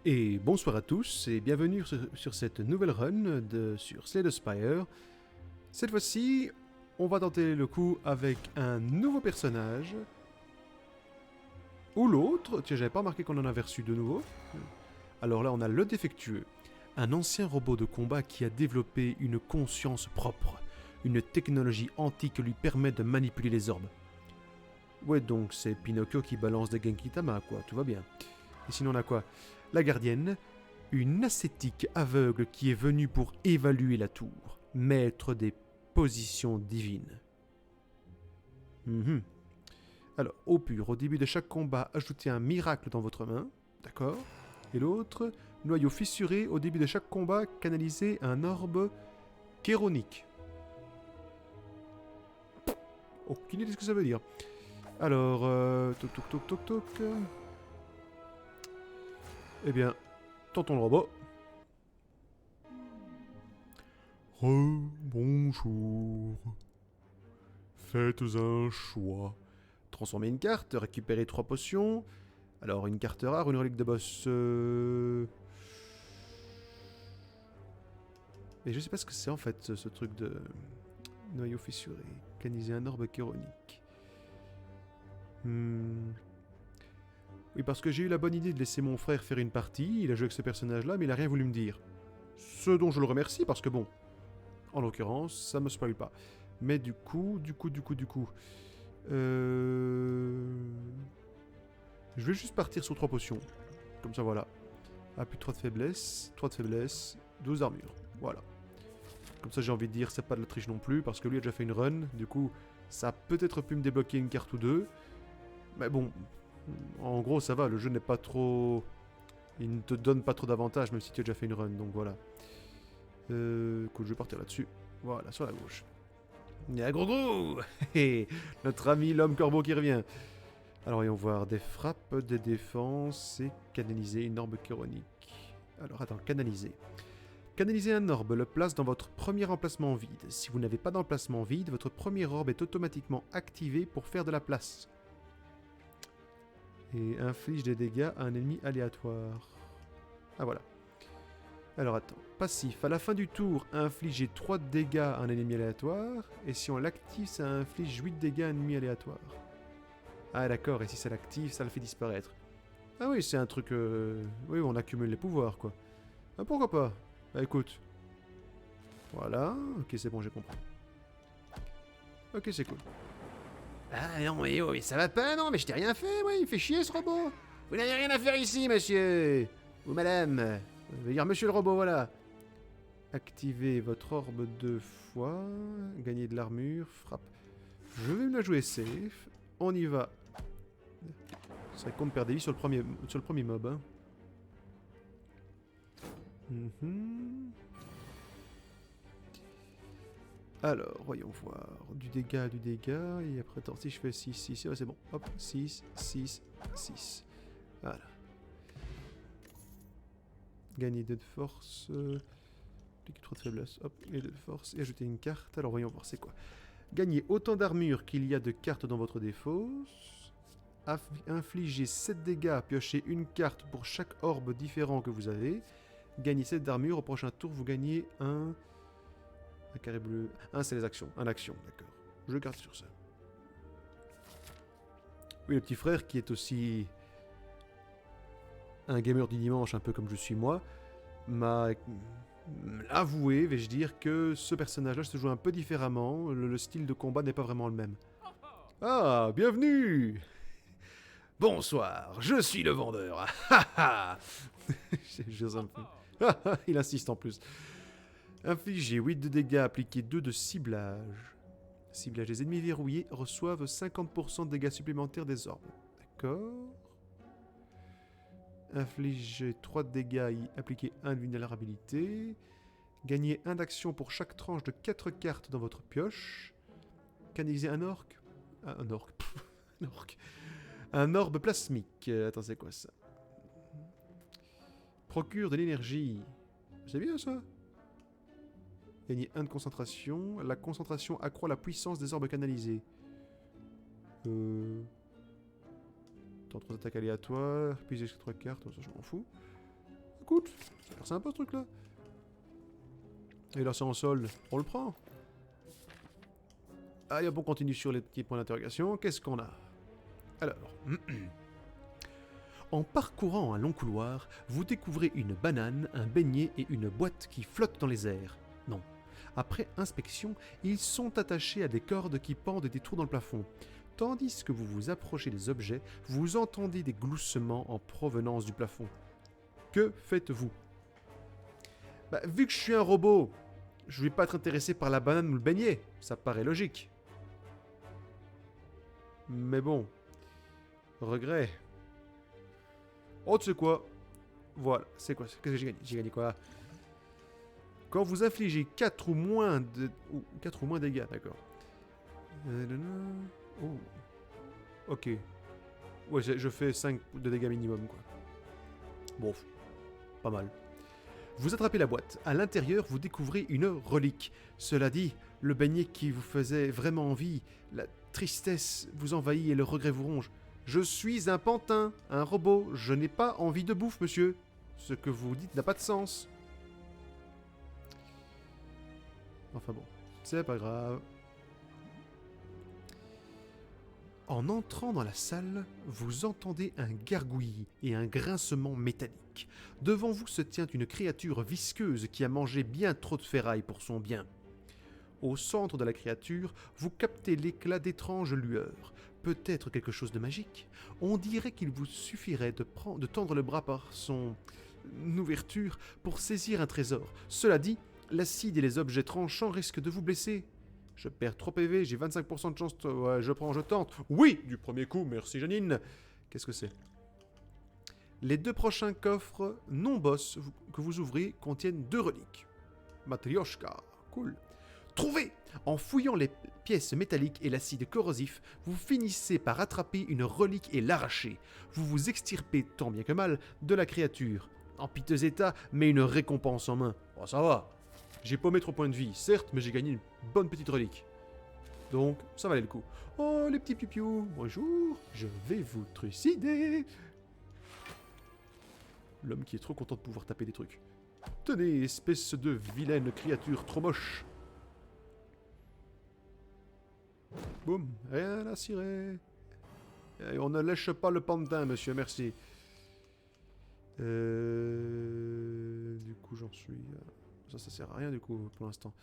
Et bonsoir à tous et bienvenue sur cette nouvelle run sur Slay the Spire. Cette fois-ci, on va tenter le coup avec un nouveau personnage. Ou l'autre, tiens, j'avais pas remarqué qu'on en avait reçu de nouveau. Alors là, on a le défectueux, un ancien robot de combat qui a développé une conscience propre, une technologie antique qui lui permet de manipuler les orbes. Ouais, donc c'est Pinocchio qui balance des Genkidama, quoi, tout va bien. Et sinon on a quoi? La gardienne, une ascétique aveugle qui est venue pour évaluer la tour, maître des positions divines. Alors, au pur, au début de chaque combat, ajoutez un miracle dans votre main, d'accord? Et l'autre, noyau fissuré, au début de chaque combat, canalisez un orbe chéronique. Aucune idée de ce que ça veut dire. Alors, toc. Eh bien, tentons le robot. Bonjour. Faites un choix. Transformer une carte, récupérer 3 potions. Alors, une carte rare, une relique de boss. Et je sais pas ce que c'est en fait, ce truc de noyau fissuré. Caniser un orbe chéronique. Oui, parce que j'ai eu la bonne idée de laisser mon frère faire une partie. Il a joué avec ce personnage-là, mais il a rien voulu me dire. Ce dont je le remercie, parce que bon, en l'occurrence, ça me spoil pas. Mais du coup... Je vais juste partir sur 3 potions. Comme ça, voilà. Ah, plus de 3 de faiblesse, 12 d'armure. Voilà. Comme ça, j'ai envie de dire, c'est pas de la triche non plus, parce que lui a déjà fait une run. Du coup, ça a peut-être pu me débloquer une carte ou deux. Mais bon, en gros, ça va. Le jeu n'est pas trop... Il ne te donne pas trop d'avantages, même si tu as déjà fait une run. Donc voilà. Écoute, je vais partir là-dessus. Voilà, sur la gauche. Il y a gros notre ami l'homme corbeau qui revient. Alors voyons voir, des frappes, des défenses et canaliser une orbe chéronique. Alors attends, canaliser. Canaliser un orbe le place dans votre premier emplacement vide. Si vous n'avez pas d'emplacement vide, votre premier orbe est automatiquement activé pour faire de la place. Et inflige des dégâts à un ennemi aléatoire. Ah voilà. Alors attends, passif, à la fin du tour, infliger 3 dégâts à un ennemi aléatoire, et si on l'active, ça inflige 8 dégâts à un ennemi aléatoire. Ah d'accord, et si ça l'active, ça le fait disparaître. Ah oui, c'est un truc... Oui, on accumule les pouvoirs, quoi. Ah, pourquoi pas? Bah écoute. Voilà, ok c'est bon, j'ai compris. Ok, c'est cool. Ah non, mais oh, ça va pas, non, mais je t'ai rien fait, moi, il fait chier ce robot. Vous n'avez rien à faire ici, monsieur. Ou madame. Je veux dire monsieur le robot, voilà. Activez votre orbe 2 fois. Gagnez de l'armure. Frappe. Je vais me la jouer safe. On y va. Ce serait con de perdre des vies sur le premier mob. Hein. Alors, voyons voir. Du dégât. Et après, attends, si je fais 6, ouais, c'est bon. Hop, 6. Voilà. Gagner 2 de force. Cliquez 3 de faiblesse. Hop, et 2 de force. Et ajouter une carte. Alors, voyons voir, c'est quoi. Gagner autant d'armure qu'il y a de cartes dans votre défausse. Infliger 7 dégâts. Piocher une carte pour chaque orbe différent que vous avez. Gagner 7 d'armure. Au prochain tour, vous gagnez un carré bleu. C'est les actions. Un action, d'accord. Je garde sur ça. Oui, le petit frère qui est aussi un gamer du dimanche, un peu comme je suis moi, m'a avoué, vais-je dire, que ce personnage-là se joue un peu différemment. Le style de combat n'est pas vraiment le même. Ah, bienvenue! Bonsoir, je suis le vendeur. Il insiste en plus. Infliger 8 de dégâts, appliquer 2 de ciblage. Ciblage. Les ennemis verrouillés reçoivent 50% de dégâts supplémentaires des orbes. D'accord. Infliger 3 de dégâts, appliquer 1 de vulnérabilité. Gagner 1 d'action pour chaque tranche de 4 cartes dans votre pioche. Canaliser un orc. Ah, un orc. Un orc. Un orbe plasmique. Attends, c'est quoi ça? Procure de l'énergie. C'est bien ça. Gagner 1 de concentration. La concentration accroît la puissance des orbes canalisés. Temps 3 attaques aléatoires. Puis j'ai 3 cartes, ça je m'en fous. Écoute, c'est sympa ce truc-là. Et là, c'est en solde. On le prend. Allez, hop, on continue sur les petits points d'interrogation. Qu'est-ce qu'on a? Alors... En parcourant un long couloir, vous découvrez une banane, un beignet et une boîte qui flottent dans les airs. Non. Après inspection, ils sont attachés à des cordes qui pendent des trous dans le plafond. Tandis que vous vous approchez des objets, vous entendez des gloussements en provenance du plafond. Que faites-vous? Bah, vu que je suis un robot, je vais pas être intéressé par la banane ou le beignet. Ça paraît logique. Mais bon. Regret. Oh, tu sais quoi? Voilà, c'est quoi? Qu'est-ce que j'ai gagné? J'ai gagné quoi? Quand vous infligez 4 ou moins de... 4 ou moins dégâts, d'accord. Oh. Ok. Ouais, je fais 5 de dégâts minimum, quoi. Bon, pas mal. Vous attrapez la boîte. À l'intérieur, vous découvrez une relique. Cela dit, le beignet qui vous faisait vraiment envie, la tristesse vous envahit et le regret vous ronge. Je suis un pantin, un robot. Je n'ai pas envie de bouffe, monsieur. Ce que vous dites n'a pas de sens. Enfin bon, c'est pas grave. En entrant dans la salle, vous entendez un gargouillis et un grincement métallique. Devant vous se tient une créature visqueuse qui a mangé bien trop de ferraille pour son bien. Au centre de la créature, vous captez l'éclat d'étranges lueurs. Peut-être quelque chose de magique. On dirait qu'il vous suffirait de tendre le bras par son ouverture pour saisir un trésor. Cela dit, l'acide et les objets tranchants risquent de vous blesser. Je perds 3 PV, j'ai 25% de chance. Ouais, je prends, je tente. Oui, du premier coup, merci Janine. Qu'est-ce que c'est? Les 2 prochains coffres non-boss que vous ouvrez contiennent 2 reliques. Matryoshka, cool. Trouvez! En fouillant les pièces métalliques et l'acide corrosif, vous finissez par attraper une relique et l'arracher. Vous vous extirpez, tant bien que mal, de la créature. En piteux état, mais une récompense en main. Oh, ça va. J'ai paumé 3 points de vie, certes, mais j'ai gagné une bonne petite relique. Donc, ça valait le coup. Oh, les petits pipious, bonjour, je vais vous trucider. L'homme qui est trop content de pouvoir taper des trucs. Tenez, espèce de vilaine créature trop moche. Boum, rien à cirer. Et on ne lèche pas le pantin, monsieur, merci. Du coup, j'en suis... Ça sert à rien, du coup, pour l'instant.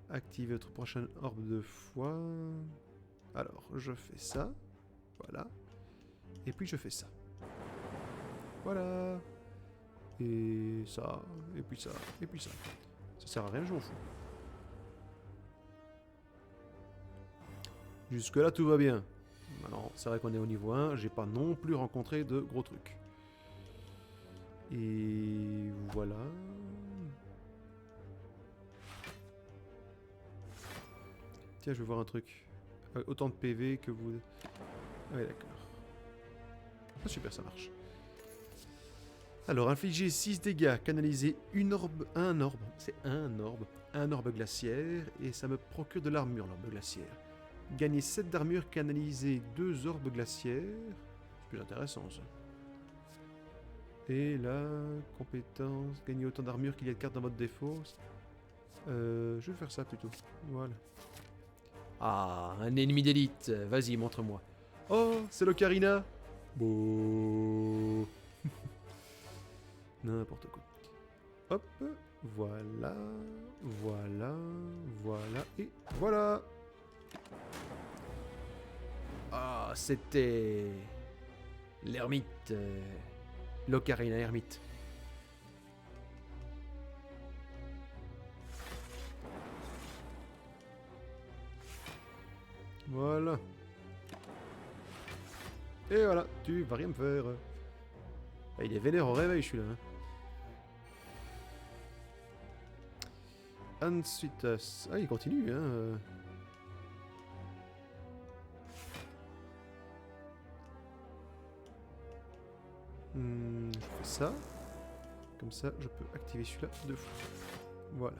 Activez votre prochaine orbe de foi. Alors, je fais ça. Voilà. Et puis, je fais ça. Voilà. Et ça. Et puis ça. Et puis ça. Ça sert à rien, je m'en fous. Jusque là, tout va bien. Alors, c'est vrai qu'on est au niveau 1. J'ai pas non plus rencontré de gros trucs. Et voilà. Tiens, je vais voir un truc. Autant de PV que vous... Ah ouais, d'accord. Ah, super, ça marche. Alors, infliger 6 dégâts, canaliser un orbe, c'est un orbe glaciaire, et ça me procure de l'armure, l'orbe glaciaire. Gagner 7 d'armure, canaliser 2 orbes glaciaires. C'est plus intéressant, ça. Et là, compétence, gagner autant d'armure qu'il y a de cartes dans votre défaut. Je vais faire ça plutôt. Voilà. Ah, un ennemi d'élite. Vas-y, montre-moi. Oh, c'est l'Ocarina. Bon. N'importe quoi. Hop, voilà, voilà, voilà, et voilà. Ah, c'était... l'ermite. L'Ocarina ermite. Voilà. Et voilà, tu vas rien me faire. Ah, il est vénère au réveil, celui-là. Hein. Ensuite... Ah, il continue, hein. Je fais ça. Comme ça, je peux activer celui-là 2 fois. Voilà.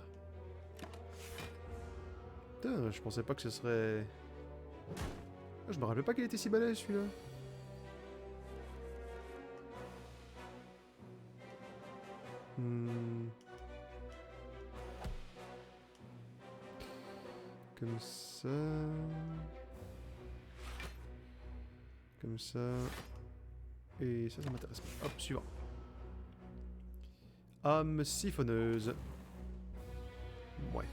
Putain, je pensais pas que ce serait... Ah, je me rappelais pas qu'il était si balèze, celui-là. Hmm. Comme ça. Comme ça. Et ça m'intéresse pas. Hop, suivant. Âme siphonneuse. Ouais.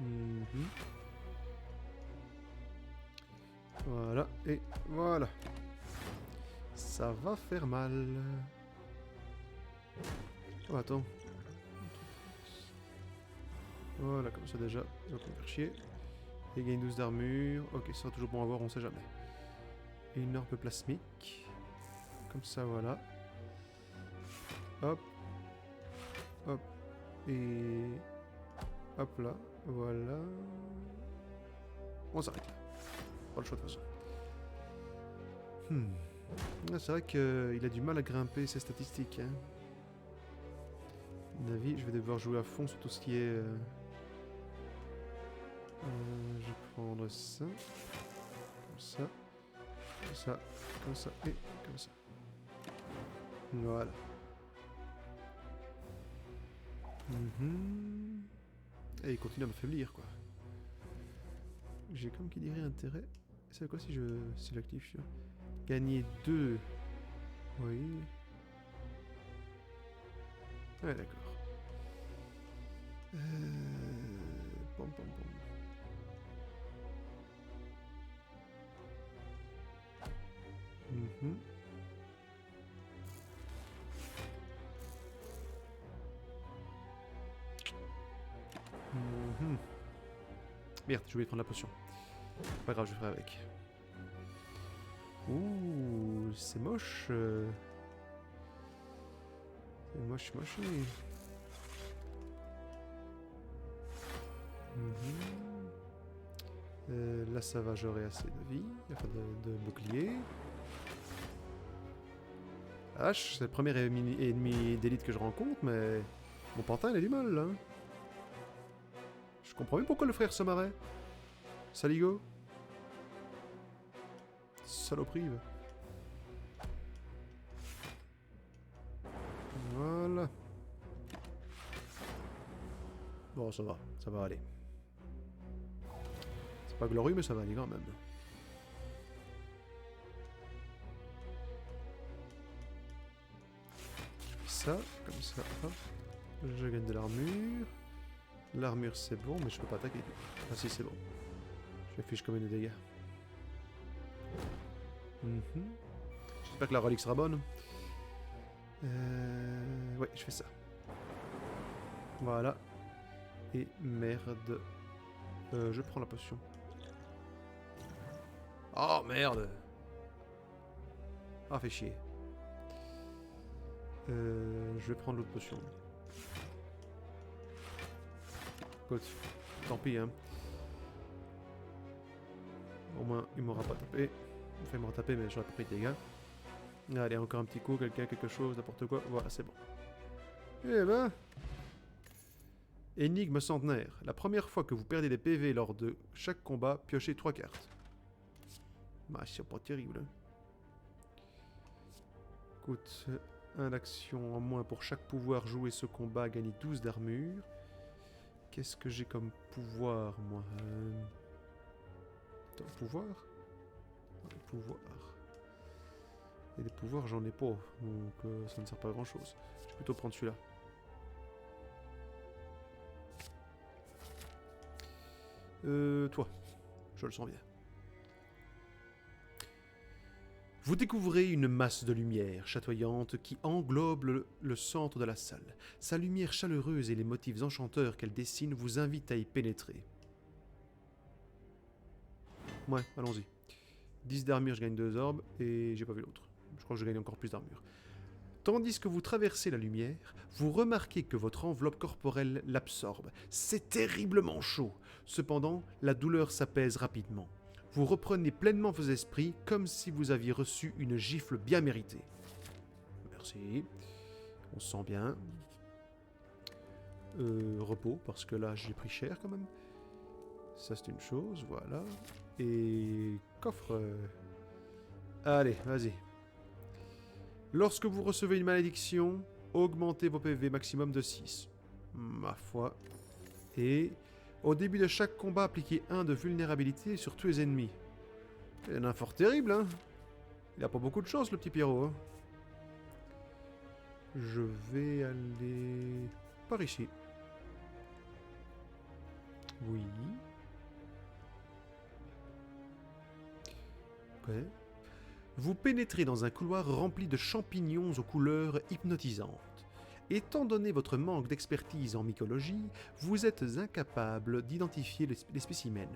Mhm. Voilà, et voilà. Ça va faire mal. Oh, attends. Voilà, comme ça déjà, ils vont pas me faire chier. Il gagne 12 d'armure. Ok, ça sera toujours bon à voir, on sait jamais. Et une orbe plasmique. Comme ça, voilà. Hop. Hop. Et... hop là. Voilà. On s'arrête là. Pas le choix de toute façon. C'est vrai qu'il a du mal à grimper ses statistiques. Hein. À mon avis, je vais devoir jouer à fond sur tout ce qui est... je vais prendre ça. Comme ça. Comme ça. Comme ça. Et comme ça. Voilà. Et il continue à m'affaiblir, quoi. J'ai comme qui dirait intérêt. C'est quoi si je l'active? Gagner 2. Oui. Ouais, d'accord. Pom, pom, pom. Merde, j'ai oublié de prendre la potion. Pas grave, je ferai avec. Ouh, c'est moche. C'est moche, moche. Là, ça va, j'aurai assez de vie. Enfin, de bouclier. H, c'est le premier ennemi d'élite que je rencontre, mais... mon pantin, il a du mal, là. Je comprends même pourquoi le frère se marrait. Saligo. Saloperie. Voilà. Bon, ça va aller. C'est pas glorieux, mais ça va aller quand même. Je fais ça, comme ça, hop. Je gagne de l'armure. L'armure, c'est bon, mais je peux pas attaquer. Ah si, c'est bon. Je fiche comme des dégâts. J'espère que la relique sera bonne. Ouais, je fais ça. Voilà. Et merde. Je prends la potion. Oh merde. Ah, fait chier. Je vais prendre l'autre potion. Écoute, tant pis, hein. Au moins, il m'aura pas tapé. Enfin, il m'aura tapé, mais j'aurais pas pris de dégâts. Allez, encore un petit coup, quelqu'un, quelque chose, n'importe quoi. Voilà, c'est bon. Eh ben... énigme centenaire. La première fois que vous perdez des PV lors de chaque combat, piochez 3 cartes. Bah, c'est pas terrible. Hein. Écoute, 1 d'action en moins pour chaque pouvoir joué ce combat, gagner 12 d'armure. Qu'est-ce que j'ai comme pouvoir, moi Attends, pouvoir pouvoir. Et des pouvoirs, j'en ai pas. Donc, ça ne sert pas à grand-chose. Je vais plutôt prendre celui-là. Toi. Je le sens bien. Vous découvrez une masse de lumière chatoyante qui englobe le centre de la salle. Sa lumière chaleureuse et les motifs enchanteurs qu'elle dessine vous invitent à y pénétrer. Ouais, allons-y. 10 d'armure, je gagne 2 orbes, et j'ai pas vu l'autre. Je crois que je gagne encore plus d'armure. Tandis que vous traversez la lumière, vous remarquez que votre enveloppe corporelle l'absorbe. C'est terriblement chaud. Cependant, la douleur s'apaise rapidement. Vous reprenez pleinement vos esprits comme si vous aviez reçu une gifle bien méritée. Merci. On se sent bien. Repos, parce que là j'ai pris cher quand même. Ça c'est une chose, voilà. Et coffre. Allez, vas-y. Lorsque vous recevez une malédiction, augmentez vos PV maximum de 6. Ma foi. Et au début de chaque combat, appliquez 1 de vulnérabilité sur tous les ennemis. Il y en a un fort terrible, hein. Il a pas beaucoup de chance, le petit Pierrot, hein. Je vais aller par ici. Oui. Ouais. Vous pénétrez dans un couloir rempli de champignons aux couleurs hypnotisantes. Étant donné votre manque d'expertise en mycologie, vous êtes incapable d'identifier les spécimens.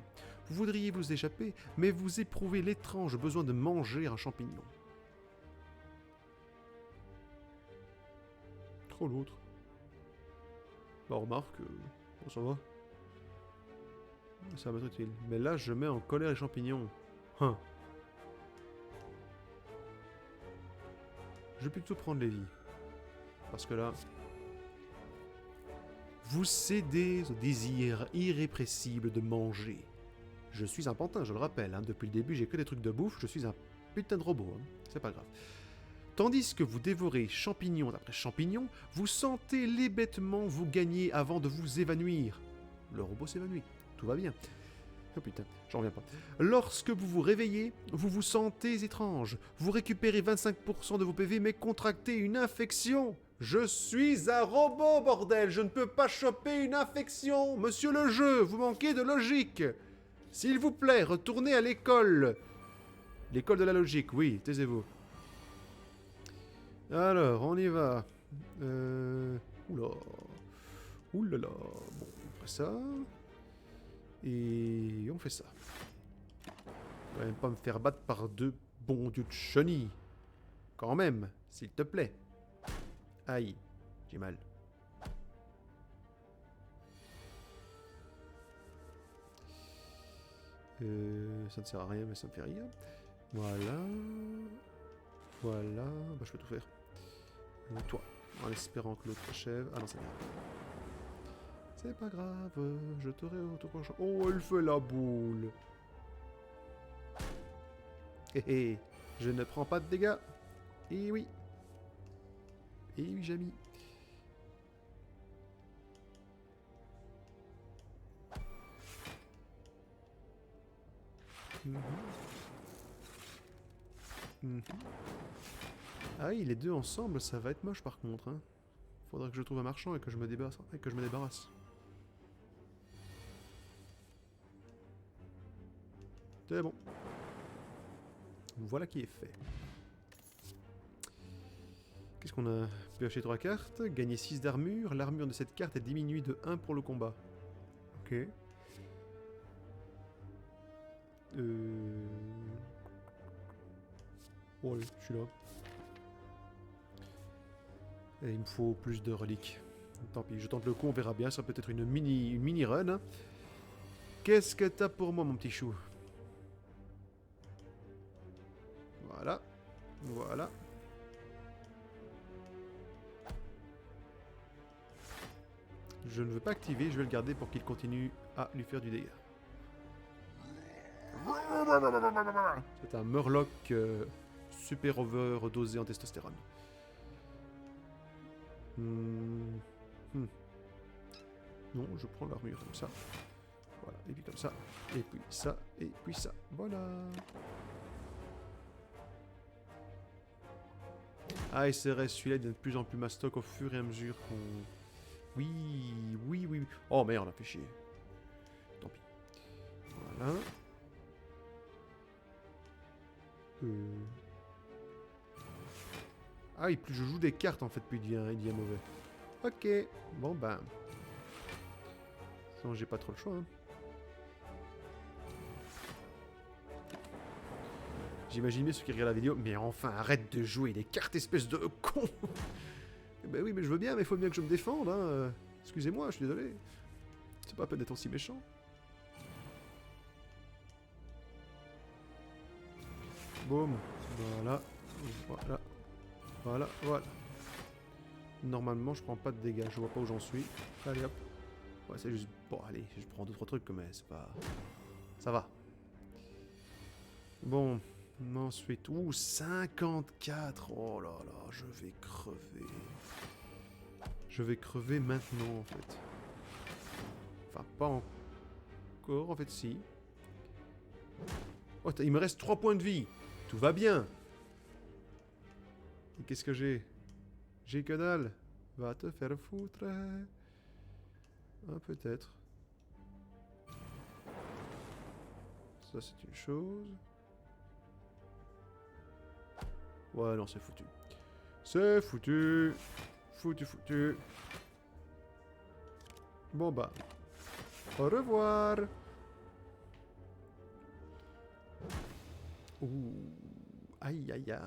Vous voudriez vous échapper, mais vous éprouvez l'étrange besoin de manger un champignon. Trop l'autre. Bah remarque, bon, ça va. Ça va m'être utile. Mais là, je mets en colère les champignons. Hein. Je vais plutôt prendre les vies. Parce que là... Vous cédez au désir irrépressible de manger. Je suis un pantin, je le rappelle. Hein. Depuis le début, j'ai que des trucs de bouffe. Je suis un putain de robot. Hein. C'est pas grave. Tandis que vous dévorez champignon après champignon, vous sentez l'hébétement vous gagner avant de vous évanouir. Le robot s'évanouit. Tout va bien. Oh putain, j'en reviens pas. Lorsque vous vous réveillez, vous vous sentez étrange. Vous récupérez 25% de vos PV, mais contractez une infection. Je suis un robot, bordel. Je ne peux pas choper une infection. Monsieur le jeu, vous manquez de logique. S'il vous plaît, retournez à l'école. L'école de la logique, oui, taisez-vous. Alors, on y va. Oula. Oulala. Bon, on fait ça. Et on fait ça. Je vais même pas me faire battre par 2 bons dieux de chenilles. Quand même, s'il te plaît. Aïe, j'ai mal. Ça ne sert à rien, mais ça me fait rire. Voilà. Voilà. Bah, je peux tout faire. Toi. En espérant que l'autre achève. Ah non, c'est bien. C'est pas grave, je t'aurai au tout prochain. Oh, elle fait la boule. Hé hé, je ne prends pas de dégâts. Et oui. Et oui, j'ai mis. Ah oui, les deux ensemble, ça va être moche par contre. Hein. Faudra que je trouve un marchand et que je me débarrasse. C'est bon. Voilà qui est fait. Qu'est-ce qu'on a pu acheter 3 cartes. Gagner 6 d'armure. L'armure de cette carte est diminuée de 1 pour le combat. Ok. Oh, allez, je suis là. Et il me faut plus de reliques. Tant pis, je tente le coup, on verra bien. Ça peut être une mini run. Hein. Qu'est-ce que t'as pour moi, mon petit chou? Voilà. Voilà. Je ne veux pas activer, je vais le garder pour qu'il continue à lui faire du dégât. C'est un Murloc super overdosé en testostérone. Non, je prends l'armure comme ça. Voilà, et puis comme ça, et puis ça, et puis ça. Voilà. Ah, et c'est vrai, celui-là devient de plus en plus mastoc au fur et à mesure qu'on... Oui, oui, oui. Oh merde, on a fait chier. Tant pis. Voilà. Ah oui, plus je joue des cartes en fait, plus il devient mauvais. Ok, bon ben... Sinon j'ai pas trop le choix. Hein. J'imagine bien ceux qui regardent la vidéo, mais enfin arrête de jouer des cartes espèce de con. Ben oui, mais je veux bien, mais il faut bien que je me défende. Hein. Excusez-moi, je suis désolé. C'est pas la peine d'être aussi méchant. Boum. Voilà. Voilà. Voilà, voilà. Normalement, je prends pas de dégâts. Je vois pas où j'en suis. Allez, hop. Ouais, c'est juste... Bon, allez, je prends 2-3 trucs, mais c'est pas... Ça va. Bon. Ensuite, 54. Oh là là, je vais crever. Je vais crever maintenant, en fait. Enfin, pas encore, en fait, si. Oh, il me reste 3 points de vie. Tout va bien. Et qu'est-ce que j'ai? J'ai que dalle. Va te faire foutre. Ah, peut-être. Ça, c'est une chose. Ouais, non, c'est foutu. C'est foutu. Foutu. Bon, bah. Au revoir. Ouh. Aïe, aïe, aïe.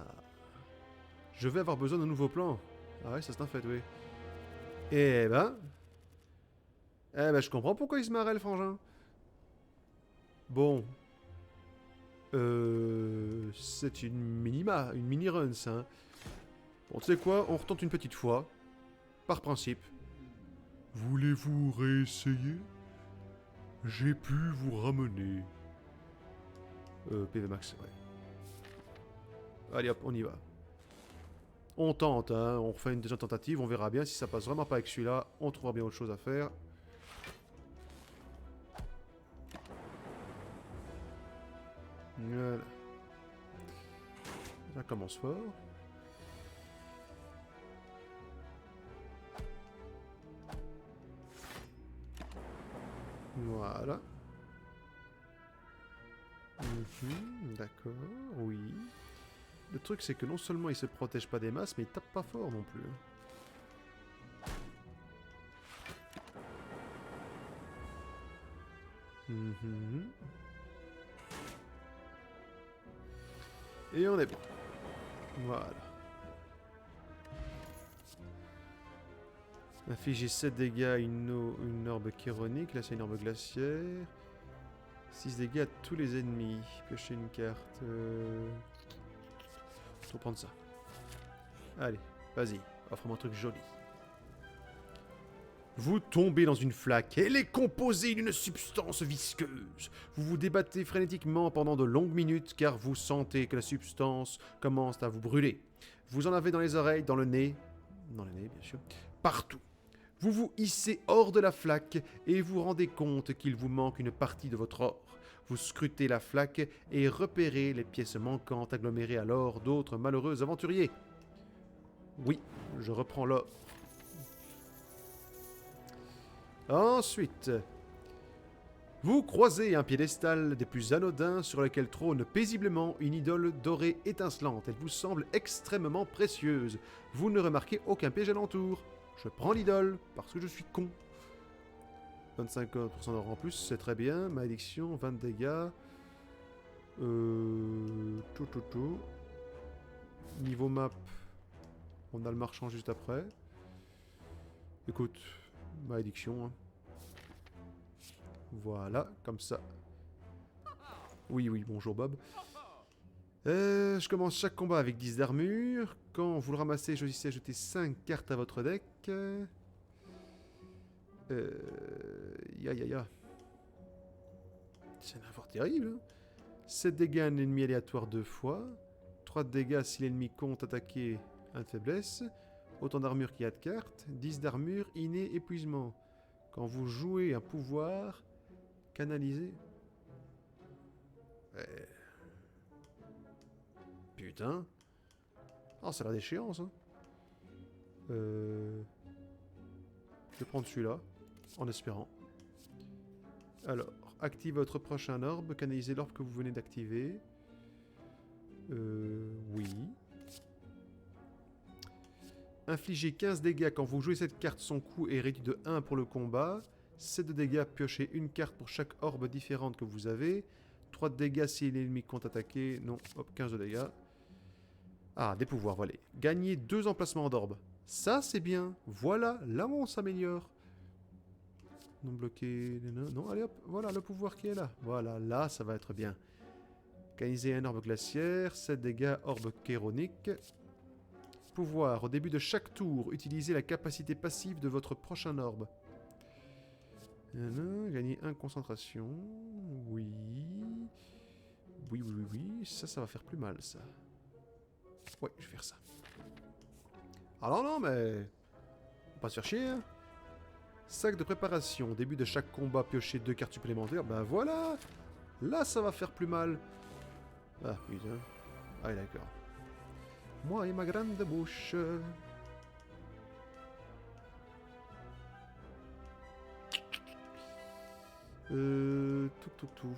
Je vais avoir besoin d'un nouveau plan. Ah ouais, ça c'est un fait, oui. Eh ben... je comprends pourquoi il se marrait, le frangin. Bon. C'est une mini-run, ça. Hein. Bon, tu sais quoi, on retente une petite fois. Par principe. Voulez-vous réessayer? J'ai pu vous ramener. PV Max, ouais. Allez hop, on y va. On tente, hein, on refait une deuxième tentative, on verra bien si ça passe vraiment pas avec celui-là, on trouvera bien autre chose à faire. Voilà. Ça commence fort. Voilà. D'accord, oui. Le truc c'est que non seulement il se protège pas des masses, mais il tape pas fort non plus. Et on est bon. Voilà. Infliger 7 dégâts à une orbe chironique. Là c'est une orbe glaciaire. 6 dégâts à tous les ennemis. Piocher une carte. Je vais prendre ça. Allez, vas-y. Offre-moi un truc joli. Vous tombez dans une flaque. Elle est composée d'une substance visqueuse. Vous vous débattez frénétiquement pendant de longues minutes car vous sentez que la substance commence à vous brûler. Vous en avez dans les oreilles, dans le nez, bien sûr, partout. Vous vous hissez hors de la flaque et vous rendez compte qu'il vous manque une partie de votre or. Vous scrutez la flaque et repérez les pièces manquantes agglomérées à l'or d'autres malheureux aventuriers. Oui, je reprends l'or. Ensuite, vous croisez un piédestal des plus anodins sur lequel trône paisiblement une idole dorée étincelante. Elle vous semble extrêmement précieuse. Vous ne remarquez aucun piège alentour. Je prends l'idole parce que je suis con. 25% d'or en plus, c'est très bien. Malédiction, 20 dégâts. Niveau map, on a le marchand juste après. Écoute, malédiction. Hein. Voilà, comme ça. Oui, bonjour Bob. Je commence chaque combat avec 10 d'armure. Quand vous le ramassez, choisissez ajouter 5 cartes à votre deck. Ya. C'est un avoir terrible. Hein. 7 dégâts à un ennemi aléatoire 2 fois. 3 de dégâts si l'ennemi compte attaquer un de faiblesse. Autant d'armure qu'il y a de cartes. 10 d'armure, inné, épuisement. Quand vous jouez un pouvoir, canalisé. Putain. Oh, c'est la déchéance. Hein. Je vais prendre celui-là, en espérant. Alors, active votre prochain orbe, canalisez l'orbe que vous venez d'activer. Oui. Infligez 15 dégâts quand vous jouez cette carte, son coût est réduit de 1 pour le combat. 7 de dégâts, piochez une carte pour chaque orbe différente que vous avez. 3 de dégâts si l'ennemi compte attaquer. Non, hop, 15 de dégâts. Ah, des pouvoirs, voilà. Gagnez 2 emplacements d'orbes. Ça, c'est bien. Voilà, là où on s'améliore. Non bloqué. Non, allez hop, voilà le pouvoir qui est là. Voilà, là, ça va être bien. Canaliser un orbe glaciaire. 7 dégâts, orbe chéronique. Pouvoir. Au début de chaque tour, utilisez la capacité passive de votre prochain orbe. Gagner 1 concentration. Oui. Oui, oui, oui, oui. Ça va faire plus mal, ça. Ouais, je vais faire ça. Ah non, non, mais... On va pas se faire chier, hein. Sac de préparation. Au début de chaque combat, piocher 2 cartes supplémentaires. Ben voilà. Là, ça va faire plus mal. Ah, putain. Ah, d'accord. Moi et ma grande bouche. Tout.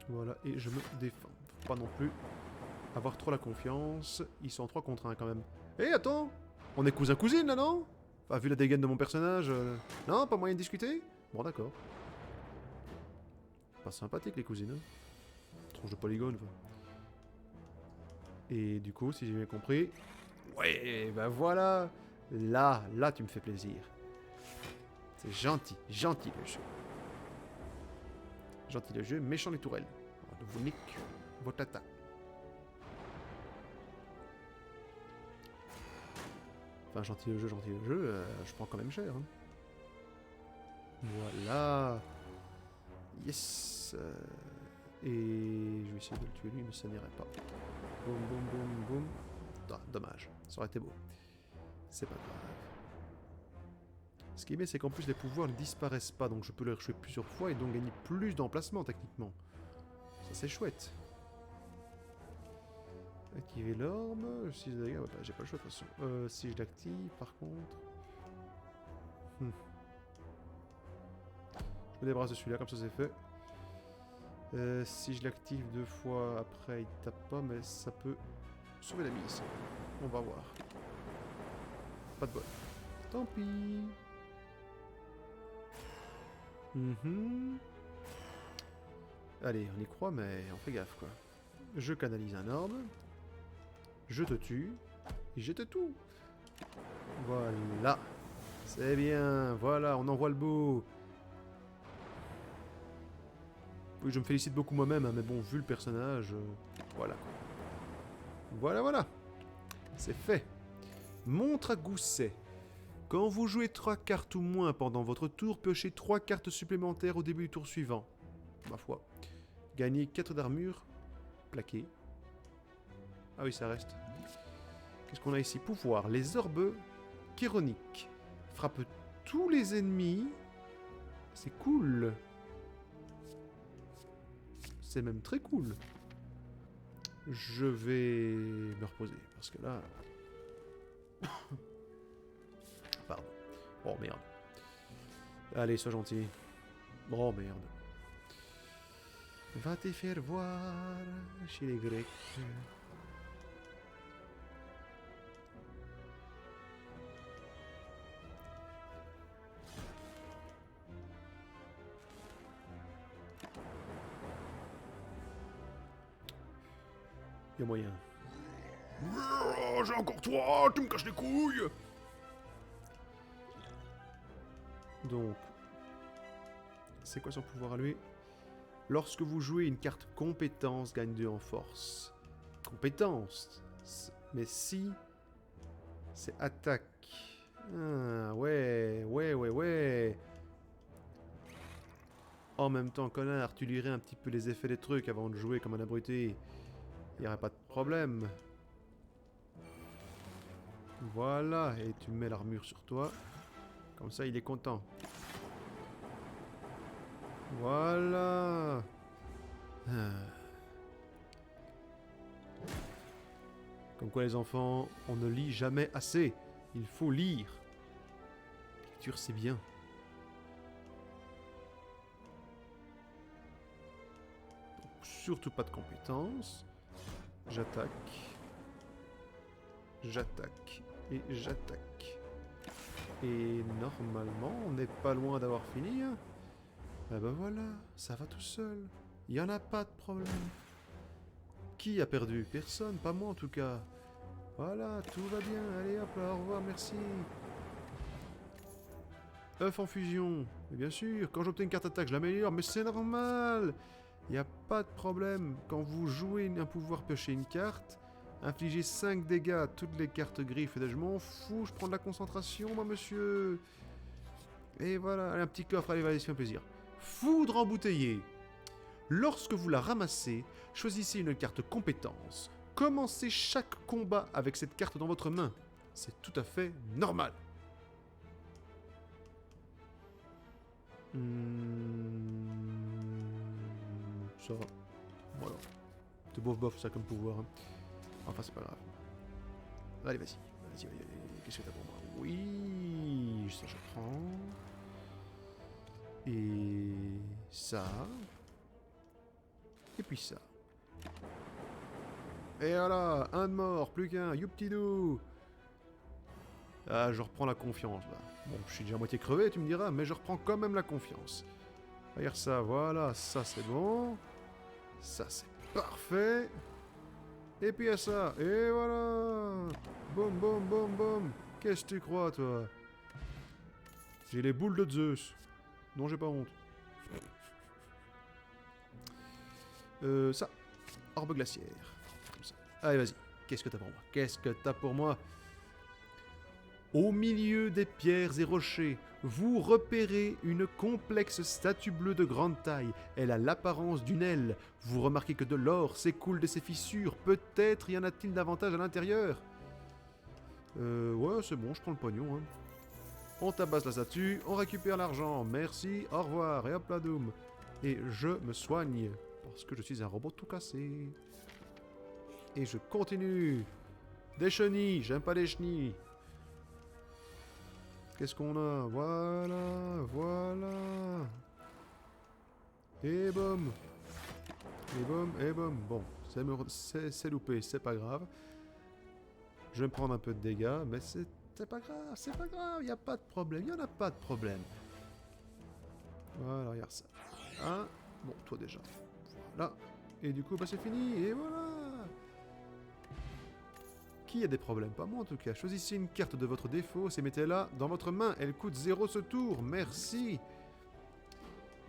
Voilà, et je me défends. Faut pas non plus avoir trop la confiance. Ils sont en 3 contre 1 quand même. Hé, attends. On est cousin-cousine là, non? Enfin, vu la dégaine de mon personnage... Non, pas moyen de discuter? Bon, d'accord. Pas sympathique les cousines, hein. Tronche de polygone, quoi. Et du coup, si j'ai bien compris... Ouais, bah voilà. Là, tu me fais plaisir. C'est gentil le jeu. Gentil le jeu, méchant les tourelles. On vous nique vos tatas. Enfin, gentil le jeu, je prends quand même cher. Hein. Voilà. Yes. Et je vais essayer de le tuer lui, mais ça n'irait pas. Boum, boum, boum, boum. Ah, dommage, ça aurait été beau. C'est pas grave. Ce qui est bien, c'est qu'en plus les pouvoirs ne disparaissent pas, donc je peux les rejouer plusieurs fois et donc gagner plus d'emplacement techniquement. Ça c'est chouette. Activer l'orbe, 6 dégâts, ouais, bah, j'ai pas le choix de toute façon. Si je l'active par contre... Je me débarrasse de celui-là, comme ça c'est fait. Si je l'active 2 fois, après il tape pas, mais ça peut sauver la mise. On va voir. Pas de bol. Tant pis. Allez, on y croit, mais on fait gaffe, quoi. Je canalise un orbe. Je te tue. Et je te tue. Voilà. C'est bien. Voilà, on envoie le bout. Oui, je me félicite beaucoup moi-même, hein, mais bon, vu le personnage... voilà. Voilà. C'est fait. Montre à gousset. Quand vous jouez 3 cartes ou moins pendant votre tour, piochez 3 cartes supplémentaires au début du tour suivant. Ma foi. Gagnez 4 d'armure. Plaqué. Ah oui, ça reste. Qu'est-ce qu'on a ici? Pouvoir. Les orbes chéroniques. Frappe tous les ennemis. C'est cool. C'est même très cool. Je vais me reposer, parce que là... Pardon. Oh merde. Allez, sois gentil. Oh merde. Va te faire voir chez les Grecs. Y'a moyen. J'ai encore toi, tu me caches les couilles. Donc, c'est quoi son pouvoir à lui? Lorsque vous jouez une carte compétence, gagne 2 en force. Compétence. Mais si c'est attaque. Ah, ouais. En même temps, connard, tu lirais un petit peu les effets des trucs avant de jouer comme un abruti. Il n'y aurait pas de problème. Voilà, et tu mets l'armure sur toi. Comme ça, il est content. Voilà. Comme quoi les enfants, on ne lit jamais assez. Il faut lire. La lecture, c'est bien. Donc, surtout pas de compétences. J'attaque. J'attaque. Et j'attaque. Et normalement, on n'est pas loin d'avoir fini. Hein. Ah ben voilà, ça va tout seul. Il n'y en a pas de problème. Qui a perdu? Personne, pas moi en tout cas. Voilà, tout va bien. Allez hop, là, au revoir, merci. œuf en fusion. Et bien sûr, quand j'obtiens une carte attaque, je l'améliore, mais c'est normal. Il n'y a pas de problème. Quand vous jouez un pouvoir piocher une carte, infligez 5 dégâts à toutes les cartes griffes. Et je m'en fous, je prends de la concentration, moi, monsieur. Et voilà, un petit coffre, allez, vas-y, fais un plaisir. Foudre embouteillée. Lorsque vous la ramassez, choisissez une carte compétence. Commencez chaque combat avec cette carte dans votre main. C'est tout à fait normal. Ça va. Voilà. C'est bof ça comme pouvoir. Hein. Enfin, c'est pas grave. Allez, vas-y. Vas-y. Qu'est-ce que t'as pour moi? Oui, ça je prends. Et ça. Et puis ça. Et voilà, un de mort, plus qu'un, youptidou. Ah, je reprends la confiance, là. Bon, je suis déjà à moitié crevé, tu me diras, mais je reprends quand même la confiance. Regarde ça, voilà, ça c'est bon. Ça c'est parfait. Et puis à ça, et voilà. Boum, boum, boum, boum. Qu'est-ce que tu crois, toi? J'ai les boules de Zeus. Non, j'ai pas honte. Ça. Orbe glaciaire. Comme ça. Allez, vas-y. Qu'est-ce que t'as pour moi? Qu'est-ce que t'as pour moi? Au milieu des pierres et rochers, vous repérez une complexe statue bleue de grande taille. Elle a l'apparence d'une aile. Vous remarquez que de l'or s'écoule de ses fissures. Peut-être y en a-t-il davantage à l'intérieur? Ouais, c'est bon, je prends le pognon. Hein. On tabasse la statue, on récupère l'argent. Merci, au revoir, et hop la doom. Et je me soigne, parce que je suis un robot tout cassé. Et je continue. Des chenilles, j'aime pas les chenilles. Qu'est-ce qu'on a? Voilà, voilà. Et boum. Et boum, et boum. Bon, c'est loupé, c'est pas grave. Je vais me prendre un peu de dégâts, mais c'est pas grave, y a pas de problème, y en a pas de problème. Voilà, regarde ça. Un, bon, toi déjà. Voilà. Et du coup, bah c'est fini, et voilà. Qui a des problèmes? Pas moi en tout cas. Choisissez une carte de votre défaut et mettez-la dans votre main. Elle coûte 0 ce tour. Merci.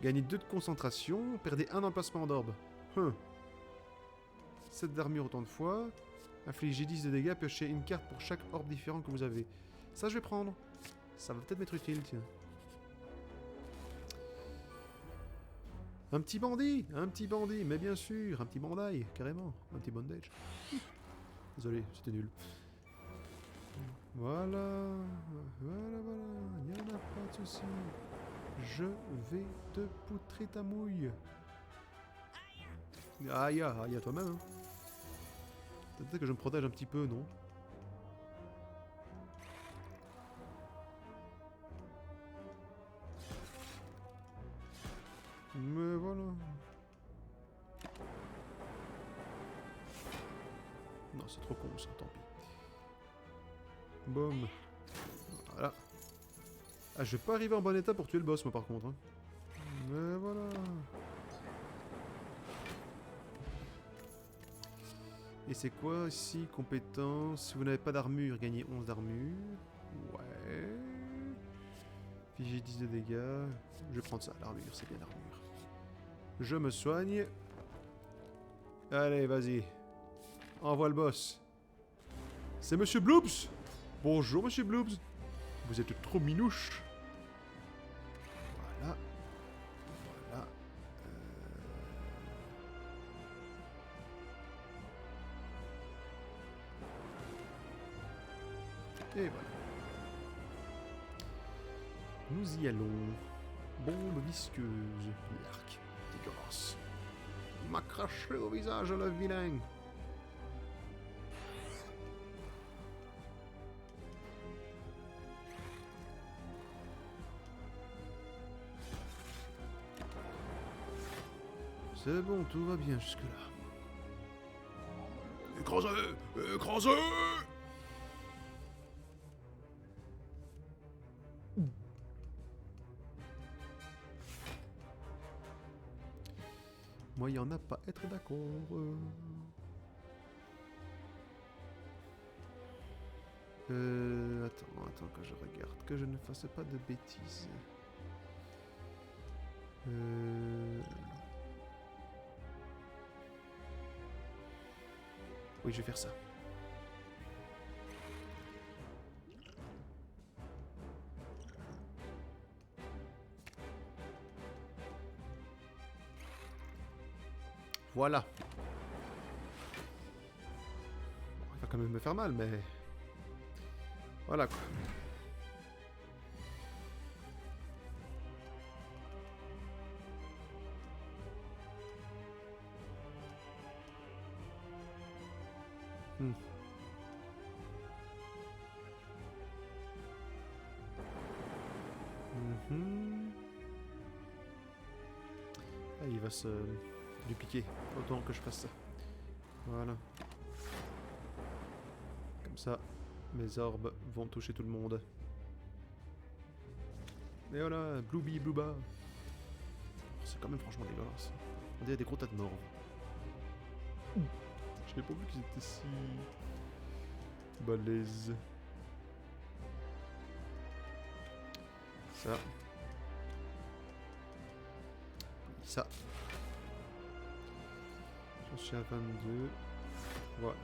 Gagnez 2 de concentration. Perdez 1 emplacement d'orbe. 7 d'armure autant de fois. Infligez 10 de dégâts. Piochez une carte pour chaque orbe différent que vous avez. Ça, je vais prendre. Ça va peut-être m'être utile, tiens. Un petit bandit, mais bien sûr. Un petit bandaille, carrément. Un petit bandage. Désolé, c'était nul. Voilà, voilà, il n'y en a pas de souci. Je vais te poutrer ta mouille. Aïe, aïe à toi-même. Hein. Peut-être que je me protège un petit peu, non? Mais voilà. Non, c'est trop con ça, tant pis. Boum. Voilà. Ah, je vais pas arriver en bon état pour tuer le boss, moi, par contre. Hein. Mais voilà. Et c'est quoi ici? Compétence. Si vous n'avez pas d'armure, gagnez 11 d'armure. Ouais. Figé 10 de dégâts. Je vais prendre ça, l'armure, c'est bien l'armure. Je me soigne. Allez, vas-y. Envoie le boss. C'est Monsieur Bloops. Bonjour, Monsieur Bloops. Vous êtes trop minouche. Voilà. Voilà. Et voilà. Nous y allons. Bombe visqueuse. L'arc. Dégueulasse. Il m'a craché au visage, le vilain. C'est bon, tout va bien jusque-là. Écrasez! Écrasez! Moi, il y en a pas être d'accord. Attends que je regarde, que je ne fasse pas de bêtises. Oui, je vais faire ça. Voilà. Bon, il va quand même me faire mal, mais... Voilà quoi. Hmm. Ah, il va se lui piquer. Autant que je fasse ça. Voilà. Comme ça, mes orbes vont toucher tout le monde. Et voilà, Blooby Blooba. Oh, c'est quand même franchement dégueulasse. On dirait des gros tas de morts. J'avais pas vu qu'ils étaient si... balèzes. Ça. Ça. J'en suis à 22. Voilà.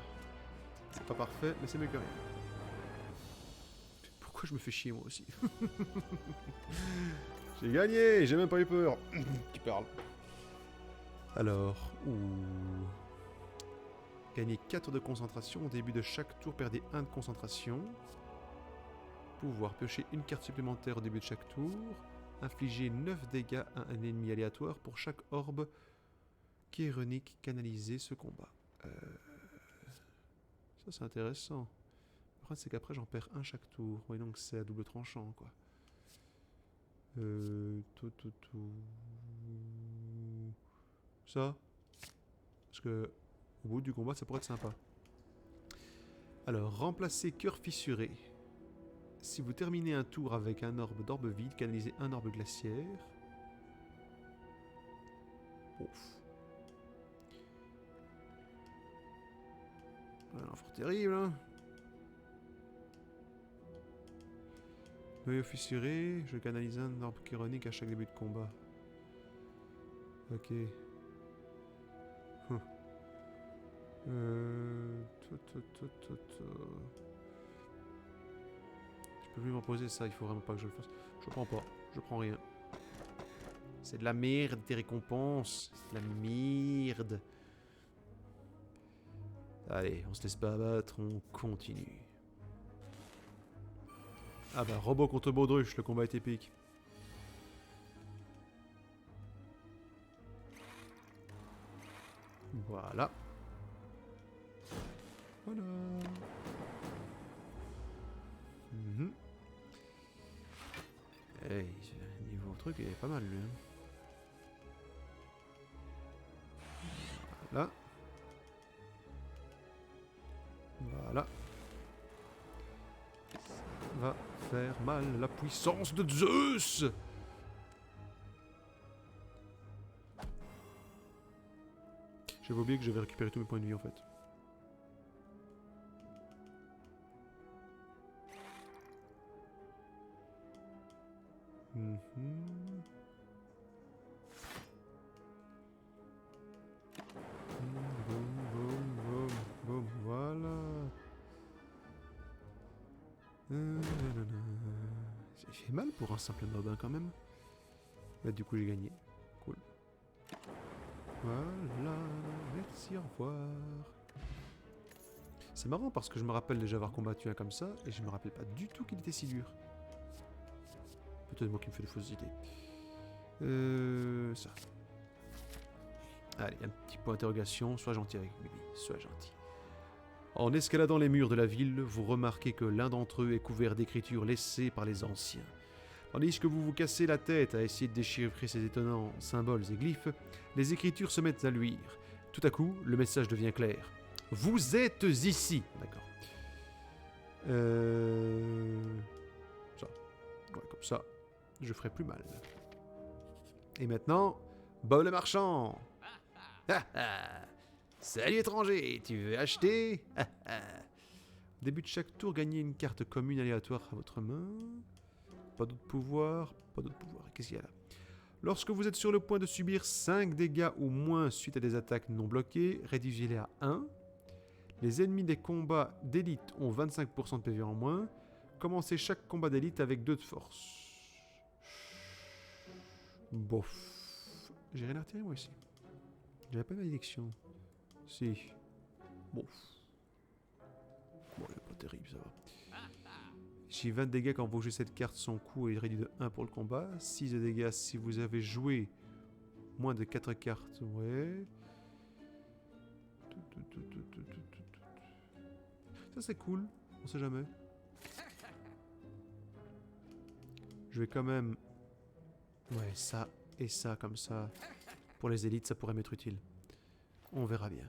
C'est pas parfait, mais c'est mieux que rien. Pourquoi je me fais chier moi aussi? J'ai gagné, j'ai même pas eu peur. Tu parles. Alors, gagner 4 de concentration. Au début de chaque tour, perdez 1 de concentration. Pouvoir piocher une carte supplémentaire au début de chaque tour. Infliger 9 dégâts à un ennemi aléatoire pour chaque orbe chironique canalisé ce combat. Ça c'est intéressant. Le problème c'est qu'après j'en perds un chaque tour. Oui, donc c'est à double tranchant quoi. Ça. Parce que au bout du combat ça pourrait être sympa. Alors, remplacer cœur fissuré. Si vous terminez un tour avec un orbe d'orbe vide, canalisez un orbe glaciaire. Ouf. Un fort terrible, hein. Noyau fissuré, je canalise un orbe chironique à chaque début de combat. Ok. Hum. Je peux plus m'imposer ça, il faut vraiment pas que je le fasse. Je prends pas, je prends rien. C'est de la merde, tes récompenses. C'est de la merde. Allez, on se laisse pas abattre, on continue. Ah bah, robot contre baudruche, le combat est épique. Voilà. Voilà. Hey, niveau truc, il est pas mal lui. Hein. Là. Voilà. Ça va faire mal, la puissance de Zeus! J'avais oublié que j'avais récupéré tous mes points de vie en fait. Boum, voilà. J'ai fait mal pour un simple mob quand même. Bah, du coup j'ai gagné. Cool. Voilà, merci, au revoir. C'est marrant parce que je me rappelle déjà avoir combattu un comme ça et je me rappelle pas du tout qu'il était si dur. Peut-être moi qui me fais des fausses idées. Ça. Allez, un petit point d'interrogation. Sois gentil avec lui, sois gentil. En escaladant les murs de la ville, vous remarquez que l'un d'entre eux est couvert d'écritures laissées par les anciens. Tandis que vous vous cassez la tête à essayer de déchiffrer ces étonnants symboles et glyphes, les écritures se mettent à luire. Tout à coup, le message devient clair. Vous êtes ici. D'accord. Ça. Ouais, comme ça, je ferai plus mal. Et maintenant, Bob le marchand. Salut étranger, tu veux acheter? Début de chaque tour, gagnez une carte commune aléatoire à votre main. Pas d'autre pouvoir, pas d'autre pouvoir. Qu'est-ce qu'il y a là? Lorsque vous êtes sur le point de subir 5 dégâts ou moins suite à des attaques non bloquées, rédigez-les à 1. Les ennemis des combats d'élite ont 25% de PV en moins. Commencez chaque combat d'élite avec 2 de force. Bof. J'ai rien à retirer moi ici. J'avais pas malédiction. Si. Bon. Bon, il est pas terrible, ça va. J'ai 20 dégâts quand vous jouez cette carte, son coût est réduit de 1 pour le combat. 6 de dégâts si vous avez joué moins de 4 cartes, ouais. Ça c'est cool, on sait jamais. Je vais quand même... Ouais, ça et ça comme ça. Pour les élites, ça pourrait m'être utile. On verra bien.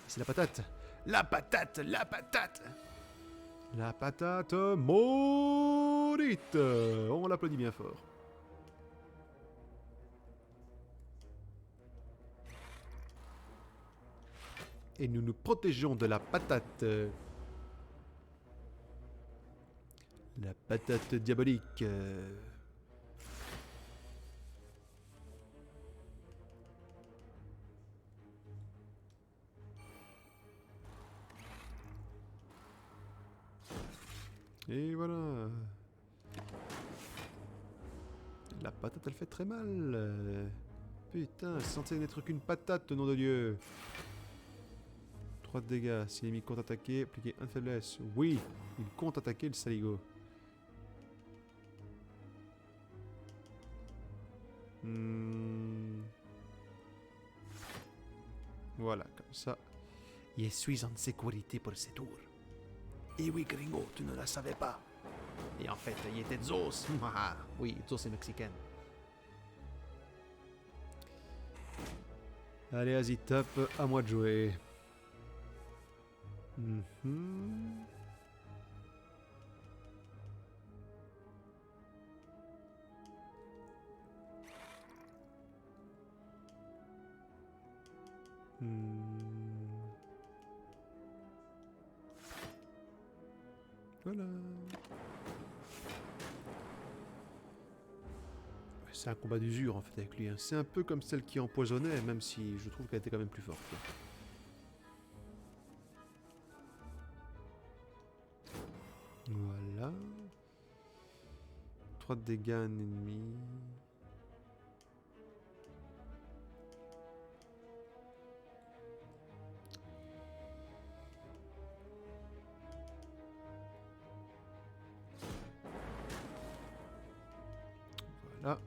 C'est la patate. La patate, la patate. La patate maudite. On l'applaudit bien fort. Et nous nous protégeons de la patate. La patate diabolique. Et voilà. La patate, elle fait très mal. Putain, c'est censé n'être qu'une patate, nom de Dieu. 3 de dégâts. Si l'ennemi compte attaquer, appliquez un de faiblesse. Oui, il compte attaquer le saligo. Voilà, comme ça. Je suis en sécurité pour ce tour. Et oui, gringo, tu ne la savais pas. Et en fait, il était Zeus. Oui, Zeus est mexicaine. Allez, vas-y, top, à moi de jouer. Voilà. C'est un combat d'usure en fait avec lui. Hein. C'est un peu comme celle qui empoisonnait, même si je trouve qu'elle était quand même plus forte. Voilà. 3 de dégâts à un ennemi. Voilà.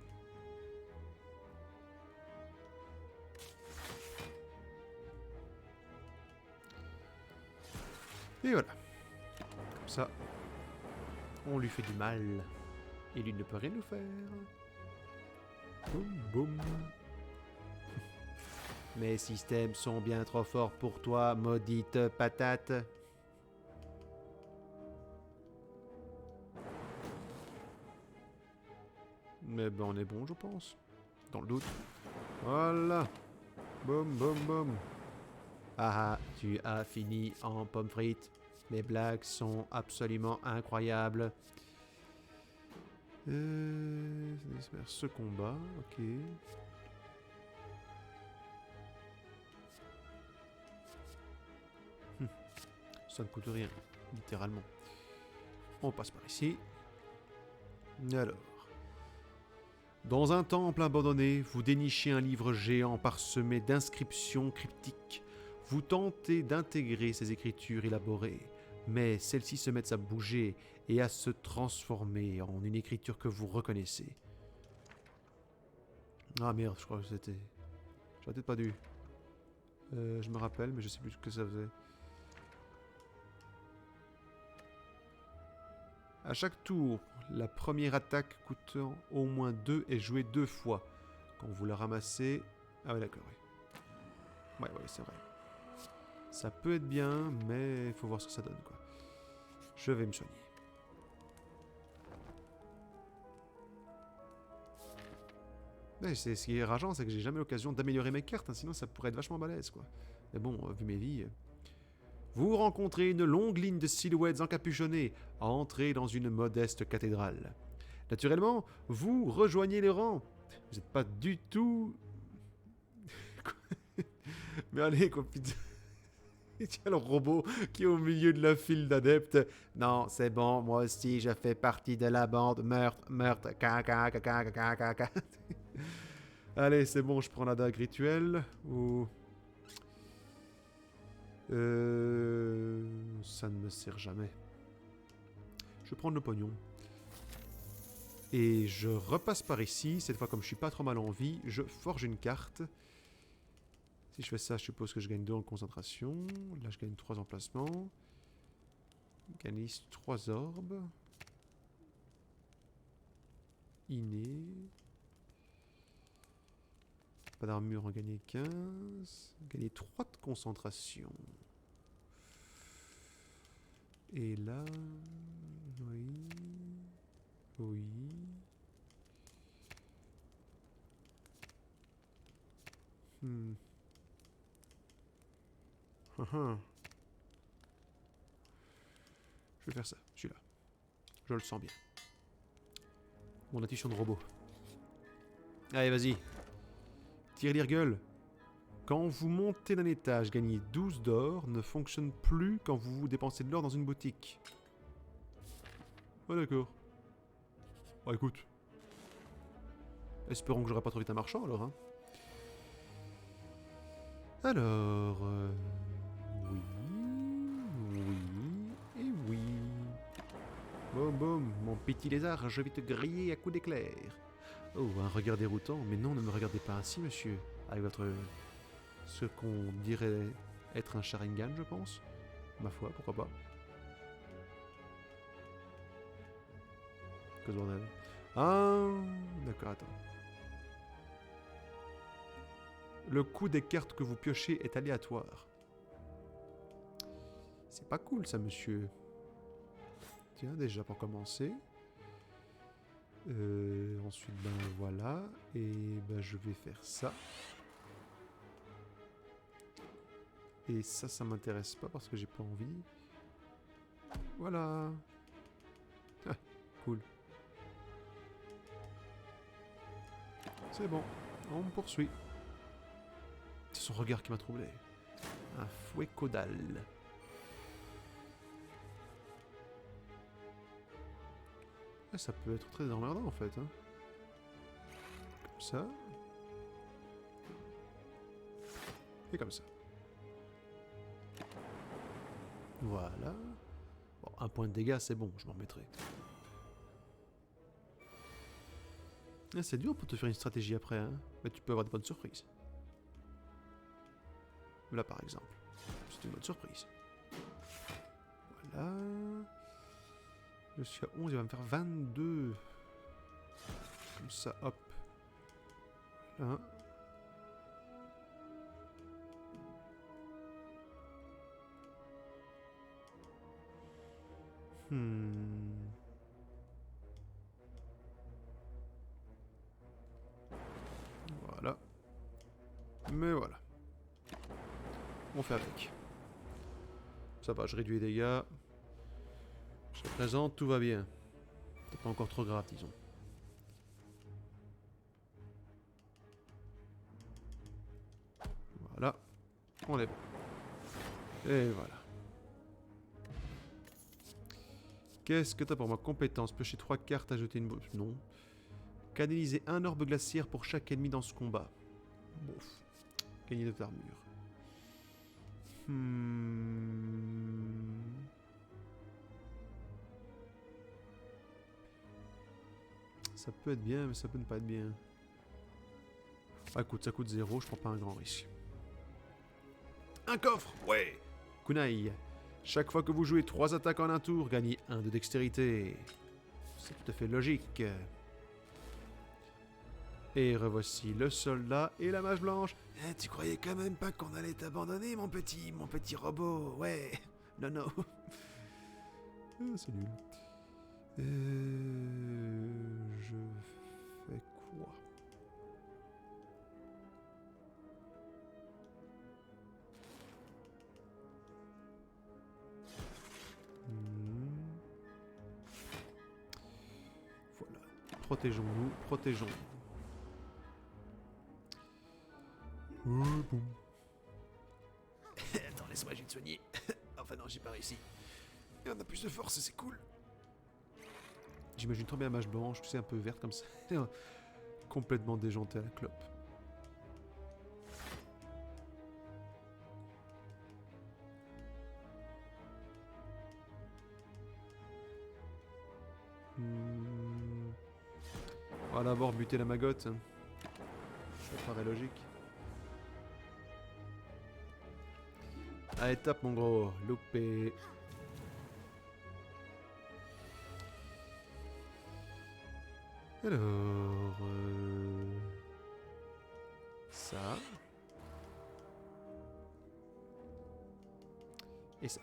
Et voilà. Comme ça, on lui fait du mal. Et lui ne peut rien nous faire. Boum, boum. Mes systèmes sont bien trop forts pour toi, maudite patate. Mais ben on est bon, je pense. Dans le doute. Voilà. Boum, boum, boum. Ah ah, tu as fini en pommes frites. Mes blagues sont absolument incroyables. Ce combat, ok. Ça ne coûte rien, littéralement. On passe par ici. Alors. Dans un temple abandonné, vous dénichez un livre géant parsemé d'inscriptions cryptiques. Vous tentez d'intégrer ces écritures élaborées, mais celles-ci se mettent à bouger et à se transformer en une écriture que vous reconnaissez. Ah merde, je crois que c'était... J'aurais peut-être pas dû. Je me rappelle, mais je sais plus ce que ça faisait. À chaque tour, la première attaque coûtant au moins 2 est jouée 2 fois. Quand vous la ramassez... Ah ouais, d'accord, oui. Ouais, c'est vrai. Ça peut être bien, mais il faut voir ce que ça donne, quoi. Je vais me soigner. Ouais, ce qui est rageant, c'est que j'ai jamais l'occasion d'améliorer mes cartes, hein, sinon ça pourrait être vachement balèze, quoi. Mais bon, vu mes vies... Vous rencontrez une longue ligne de silhouettes encapuchonnées, entrées dans une modeste cathédrale. Naturellement, vous rejoignez les rangs. Vous n'êtes pas du tout... Mais allez, quoi, putain. Il y a le robot qui est au milieu de la file d'adeptes. Non, c'est bon, moi aussi, je fais partie de la bande. Meurtre, meurtre, caca, caca, caca, caca. Allez, c'est bon, je prends la dague rituelle. Ou... ça ne me sert jamais. Je vais prendre le pognon. Et je repasse par ici. Cette fois, comme je suis pas trop mal en vie, je forge une carte. Si je fais ça, je suppose que je gagne 2 en concentration. Là, je gagne 3 emplacements. Organise 3 orbes. Inné. Pas d'armure, en gagner 15. Gagner 3 de concentration. Et là... Oui... Oui... Je vais faire ça, celui-là. Je le sens bien. Mon intuition de robot. Allez, vas-y. Tire gueule. Quand vous montez d'un étage, gagner 12 d'or ne fonctionne plus quand vous dépensez de l'or dans une boutique. Oh d'accord. Oh écoute. Espérons que j'aurai pas trop vite un marchand alors. Hein. Alors... oui... Oui... Et oui... Boum boum, mon petit lézard, je vais te griller à coups d'éclair. Oh, un regard déroutant. Mais non, ne me regardez pas ainsi, monsieur. Avec votre... ce qu'on dirait être un Sharingan, je pense. Ma foi, pourquoi pas. Que ce bordel. Ah, d'accord, attends. Le coût des cartes que vous piochez est aléatoire. C'est pas cool, ça, monsieur. Tiens, déjà, pour commencer. Ensuite, ben voilà. Et ben je vais faire ça. Et ça m'intéresse pas parce que j'ai pas envie. Voilà. Ah, cool. C'est bon. On me poursuit. C'est son regard qui m'a troublé. Un fouet caudal. Ah, ça peut être très emmerdant en fait. Hein. Comme ça. Et comme ça. Voilà. Bon, un point de dégâts, c'est bon, je m'en remettrai. Ah, c'est dur pour te faire une stratégie après, hein. Mais tu peux avoir de bonnes surprises. Là, par exemple. C'est une bonne surprise. Voilà. Je suis à 11, il va me faire 22. Comme ça, hop. Voilà. Voilà. Mais voilà. On fait avec. Ça va, je réduis les dégâts. Jusqu'à présent, tout va bien. C'est pas encore trop grave, disons. Voilà. On est bon. Et voilà. Qu'est-ce que t'as pour ma compétence? Piocher 3 cartes, ajouter une... Non. Canaliser un orbe glaciaire pour chaque ennemi dans ce combat. Bof. Gagner de armure. Ça peut être bien, mais ça peut ne pas être bien. Ah, écoute, ça coûte 0, je prends pas un grand risque. Un coffre! Ouais! Kunai. Chaque fois que vous jouez 3 attaques en un tour, gagnez 1 de dextérité. C'est tout à fait logique. Et revoici le soldat et la mage blanche. Eh, tu croyais quand même pas qu'on allait t'abandonner, mon petit robot? Ouais. Non, non. Ah, c'est nul. Je fais quoi? Voilà. Protégeons-nous, protégeons-nous. Boum. Attends, laisse-moi, je vais te soigner. Enfin non, j'ai pas réussi. Et on a plus de force, c'est cool. J'imagine trop bien la mage blanche, tu sais, un peu verte comme ça. complètement déjanté à la clope. On va d'abord buter la magotte. Ça paraît logique. Allez, tape mon gros. Loupé. Alors... ça. Et ça.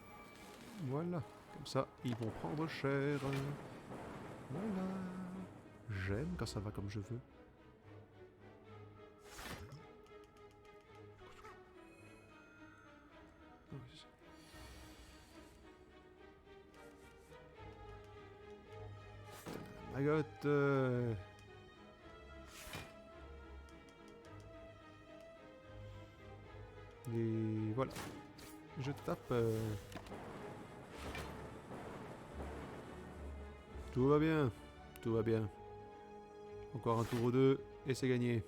Voilà. Comme ça, ils vont prendre cher. Voilà. J'aime quand ça va comme je veux. Magotte. Et voilà. Je tape. Tout va bien. Tout va bien. Encore un tour ou deux et c'est gagné.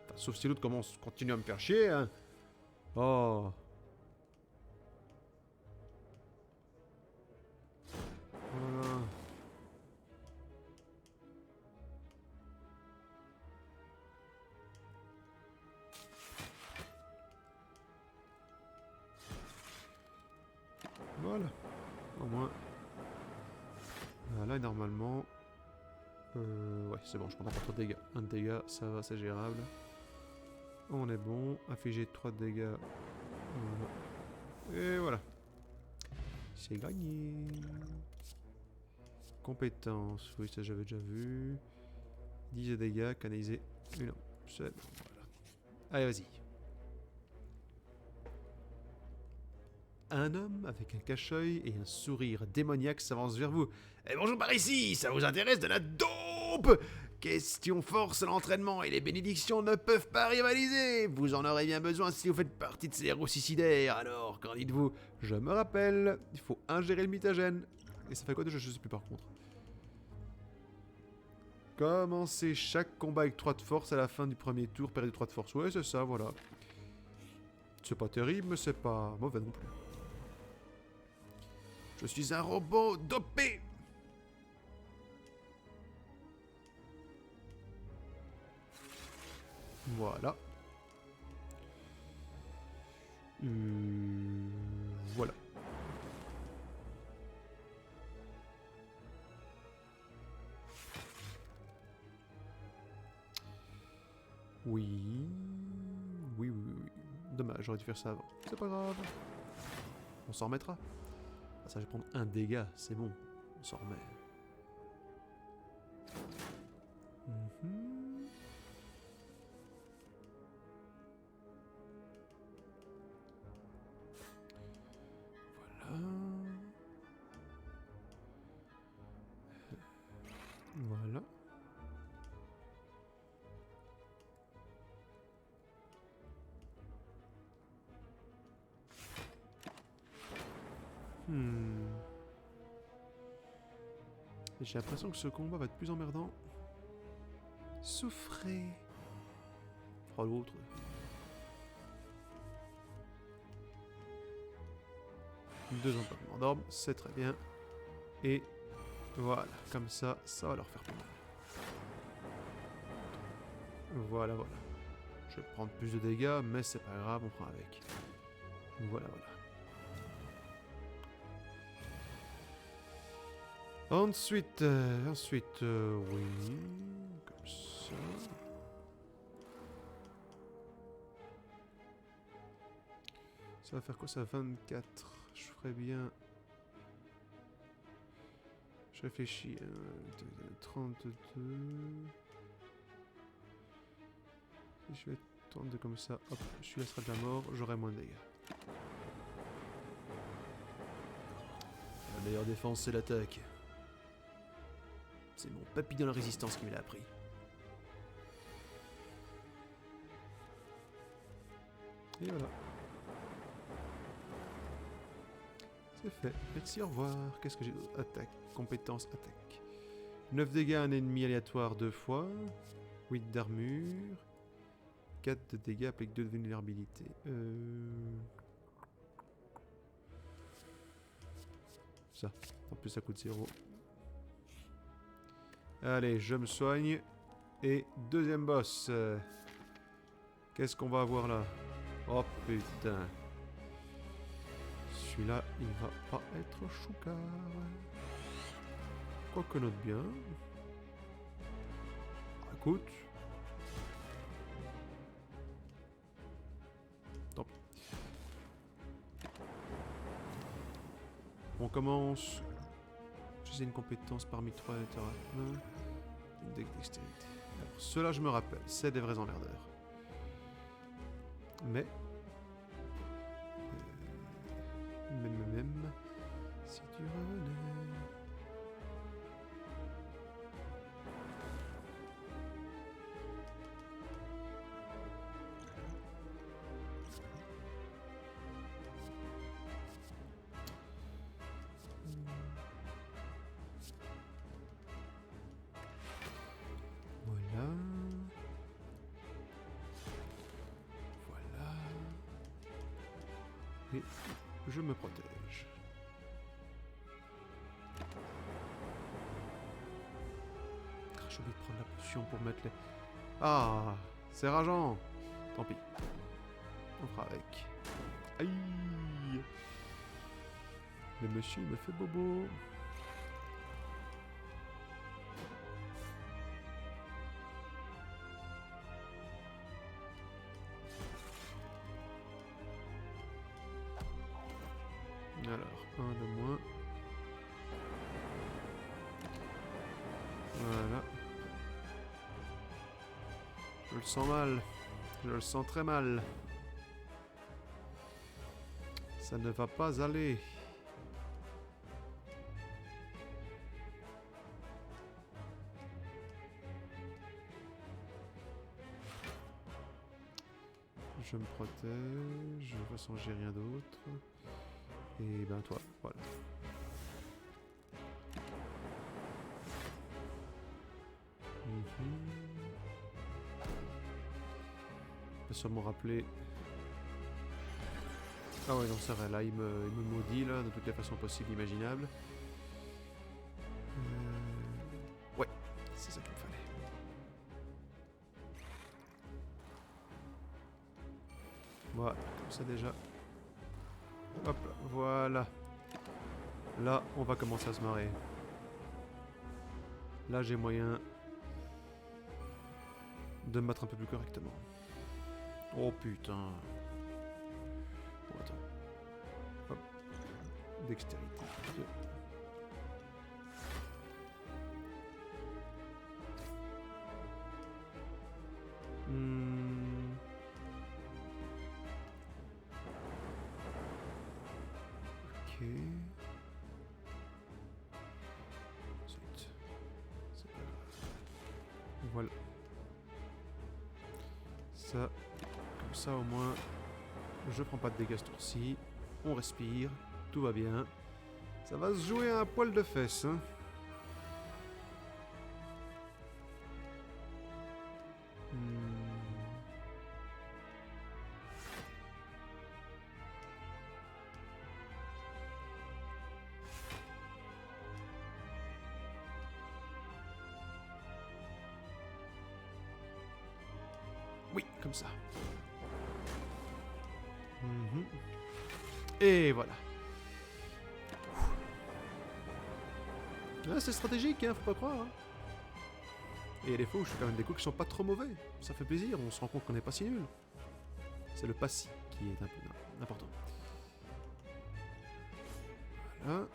Enfin, sauf si l'autre continue à me faire chier. Hein. Oh. Voilà. Voilà. Au moins. Là, normalement... ouais, c'est bon, je prends pas trop de dégâts. Un de dégâts, ça va, c'est gérable. On est bon. Infliger 3 de dégâts. Voilà. Et voilà. C'est gagné. Compétences. Oui, ça j'avais déjà vu. 10 de dégâts, canaliser. Mais non, c'est bon, voilà. Allez, vas-y. Un homme avec un cache-œil et un sourire démoniaque s'avance vers vous. Eh bonjour par ici, ça vous intéresse de la dope? Question force, l'entraînement et les bénédictions ne peuvent pas rivaliser. Vous en aurez bien besoin si vous faites partie de ces héros suicidaires. Alors, qu'en dites-vous? Je me rappelle, il faut ingérer le mitagène. Et ça fait quoi déjà? Je sais plus par contre. Commencez chaque combat avec 3 de force à la fin du premier tour, perdez 3 de force. Ouais, c'est ça, voilà. C'est pas terrible, mais c'est pas mauvais non plus. Je suis un robot dopé. Voilà. Voilà. Oui. Oui, oui, oui. Dommage, j'aurais dû faire ça avant. C'est pas grave. On s'en remettra. Ah, ça, je vais prendre un dégât, c'est bon. On s'en remet. Voilà. Voilà. J'ai l'impression que ce combat va être plus emmerdant. Souffrez. Oh l'autre. Deux empattements d'orbe, c'est très bien. Et voilà, comme ça, ça va leur faire pas mal. Voilà, voilà. Je vais prendre plus de dégâts, mais c'est pas grave, on prend avec. Voilà, voilà. Ensuite, oui, comme ça. Ça va faire quoi ça? 24. Je ferais bien... Je réfléchis. 32... Si je vais 32 comme ça, hop, celui-là sera déjà mort, j'aurai moins de dégâts. La meilleure défense, c'est l'attaque. C'est mon papy dans la résistance qui me l'a appris. Et voilà. C'est fait. Merci, au revoir. Qu'est-ce que j'ai d'autre? Attaque. Compétence, attaque. 9 dégâts à un ennemi aléatoire 2 fois. 8 d'armure. 4 de dégâts applique 2 de vulnérabilité. Ça. En plus ça coûte 0. Allez, je me soigne. Et deuxième boss. Qu'est-ce qu'on va avoir là? Oh putain. Celui-là, il va pas être choucard. Quoique note bien. Écoute. Tant pis. On commence. J'ai une compétence parmi 3 littéralement. Une dextérité. Alors, ceux-là, je me rappelle, c'est des vrais emmerdeurs. Mais. Même. Si tu revenais. Voilà. Voilà. Et je me protège. J'ai oublié de prendre la potion pour mettre les... Ah, c'est rageant. Tant pis. On fera avec. Aïe. Le monsieur me fait bobo. Alors, un de moins. Voilà. Je le sens mal. Je le sens très mal. Ça ne va pas aller. Je me protège. De toute façon, j'ai rien d'autre. Et ben toi, voilà. Je peux sûrement rappeler. Ah ouais, non, c'est vrai, là, il me maudit, là, de toutes les façons possibles, imaginables. Ouais, c'est ça qu'il me fallait. Voilà, comme ça déjà. Hop, voilà. Là, on va commencer à se marrer. Là, j'ai moyen de me battre un peu plus correctement. Oh putain. Bon, attends. Hop. Dextérité. Ok. Zut. C'est pas grave. Voilà. Ça. Comme ça au moins. Je prends pas de dégâts ce tour-ci. On respire. Tout va bien. Ça va se jouer à un poil de fesses, hein. Oui, comme ça. Et voilà. Ah, c'est stratégique, hein, faut pas croire. Hein. Et il y a des fois où je fais quand même des coups qui sont pas trop mauvais. Ça fait plaisir, on se rend compte qu'on n'est pas si nul. C'est le passif qui est un peu important. Voilà.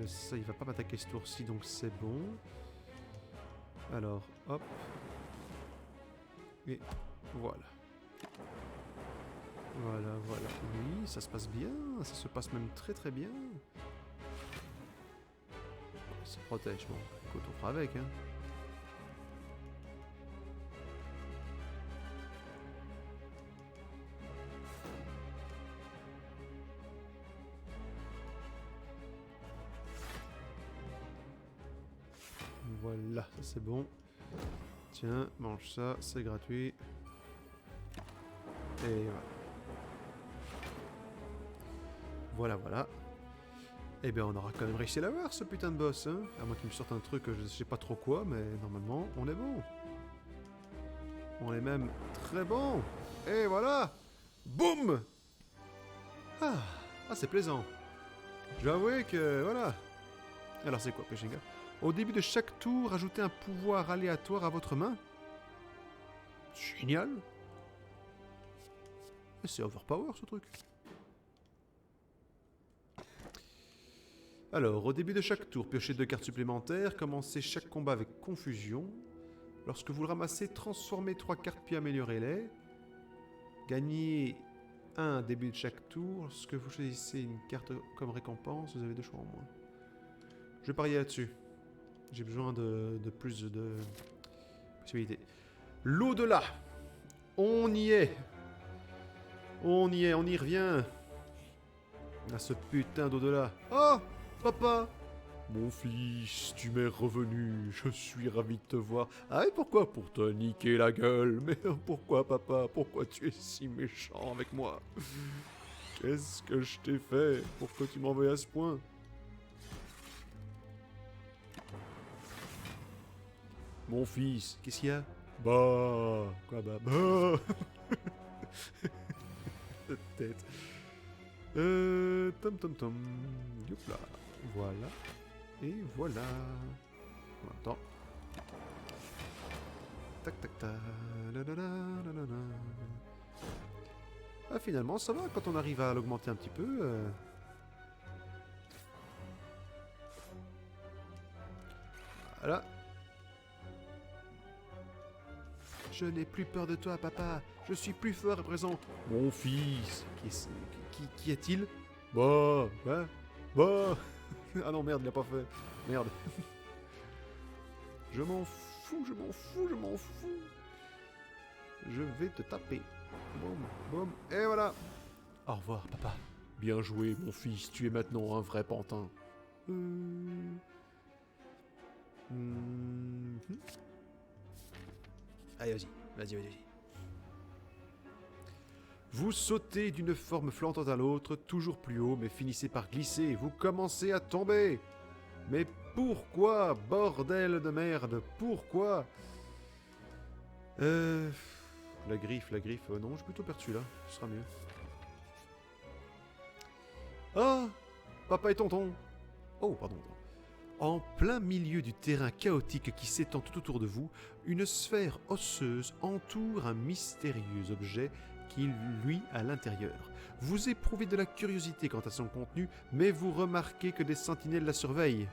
Ça, il va pas m'attaquer ce tour-ci, donc c'est bon. Alors, hop. Et voilà. Voilà. Oui, ça se passe bien. Ça se passe même très très bien. Il se protège, bon. Écoute, on fera avec, hein. Voilà, ça c'est bon. Tiens, mange ça, c'est gratuit. Et voilà. Voilà, voilà. Eh bien, on aura quand même réussi à l'avoir, ce putain de boss, hein. À moins qu'il me sorte un truc, je sais pas trop quoi, mais normalement, on est bon. On est même très bon. Et voilà. Boum. Ah, c'est plaisant. Je dois avouer que, voilà. Alors, c'est quoi, Peshinga? Au début de chaque tour, ajoutez un pouvoir aléatoire à votre main. Génial. C'est overpower, ce truc. Alors, au début de chaque tour, piochez 2 cartes supplémentaires, commencez chaque combat avec confusion. Lorsque vous le ramassez, transformez 3 cartes puis améliorez-les. Gagnez 1 début de chaque tour. Lorsque vous choisissez une carte comme récompense, vous avez 2 choix en moins. Je vais parier là-dessus. J'ai besoin de plus de possibilités. L'au-delà. On y est. On y est, on y revient. À ce putain d'au-delà. Oh, papa. Mon fils, tu m'es revenu, je suis ravi de te voir. Ah, et pourquoi? Pour te niquer la gueule. Mais pourquoi, papa? Pourquoi tu es si méchant avec moi? Qu'est-ce que je t'ai fait pour que tu m'en veuilles à ce point? Mon fils, qu'est-ce qu'il y a? Bah, quoi bah Tête. Tom. Youp là. Voilà. Et voilà. Attends. Tac. Ah, finalement, ça va quand on arrive à l'augmenter un petit peu. Voilà. Je n'ai plus peur de toi, papa. Je suis plus fort à présent. Mon fils. Qui est-il? Bah. Ah non, merde, il l'a pas fait. Merde. Je m'en fous. Je vais te taper. Boum. Et voilà. Au revoir, papa. Bien joué, mon fils. Tu es maintenant un vrai pantin. Allez, vas-y. Vous sautez d'une forme flottante à l'autre, toujours plus haut, mais finissez par glisser et vous commencez à tomber. Mais pourquoi, bordel de merde? Pourquoi? La griffe. Non, je vais plutôt perdre celui-là. Ce sera mieux. Ah, papa et tonton. Oh, pardon. En plein milieu du terrain chaotique qui s'étend tout autour de vous, une sphère osseuse entoure un mystérieux objet qui luit à l'intérieur. Vous éprouvez de la curiosité quant à son contenu, mais vous remarquez que des sentinelles la surveillent.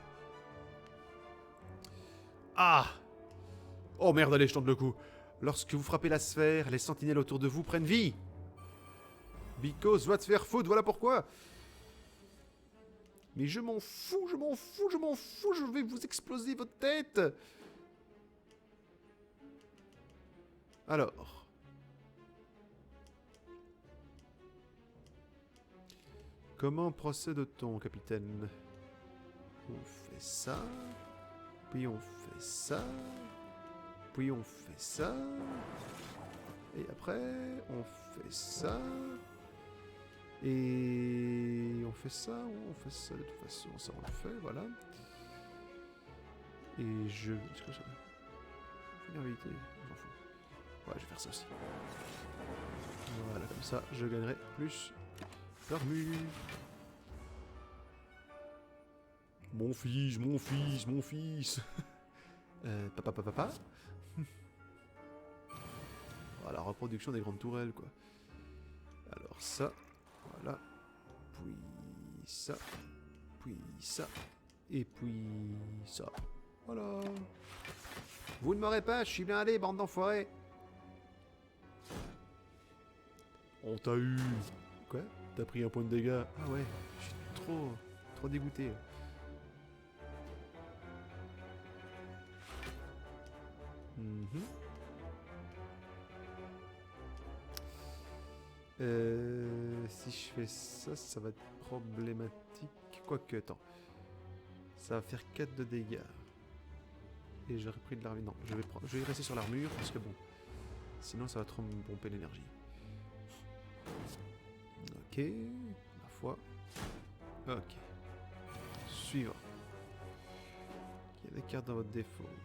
Ah! Oh merde, allez, je tente le coup. Lorsque vous frappez la sphère, les sentinelles autour de vous prennent vie. Because va te faire foutre, voilà pourquoi. Mais je m'en fous, je vais vous exploser votre tête. Alors. Comment procède-t-on, capitaine? On fait ça. Puis on fait ça. Puis on fait ça. Et après, on fait ça. Et on fait ça ou on fait ça de toute façon, ça on le fait, voilà. Et je... Est-ce que ça... Finalité, on s'en fout. Ouais, je vais faire ça aussi. Voilà, comme ça, je gagnerai plus d'armure. Mon fils. Papa. Voilà, la reproduction des grandes tourelles, quoi. Alors ça, voilà. Puis ça. Et puis ça. Voilà. Vous ne m'aurez pas, je suis bien allé, bande d'enfoirés. On t'a eu. Quoi? T'as pris un point de dégâts? Ah ouais, je suis trop dégoûté. Si je fais ça, ça va être problématique. Quoique, attends. Ça va faire 4 de dégâts. Et j'ai repris de l'armure. Non, je vais rester sur l'armure parce que bon, sinon ça va trop me pomper l'énergie. Ok, ma foi. Ok. Suivant. Il y a des cartes dans votre défaut. Écoute.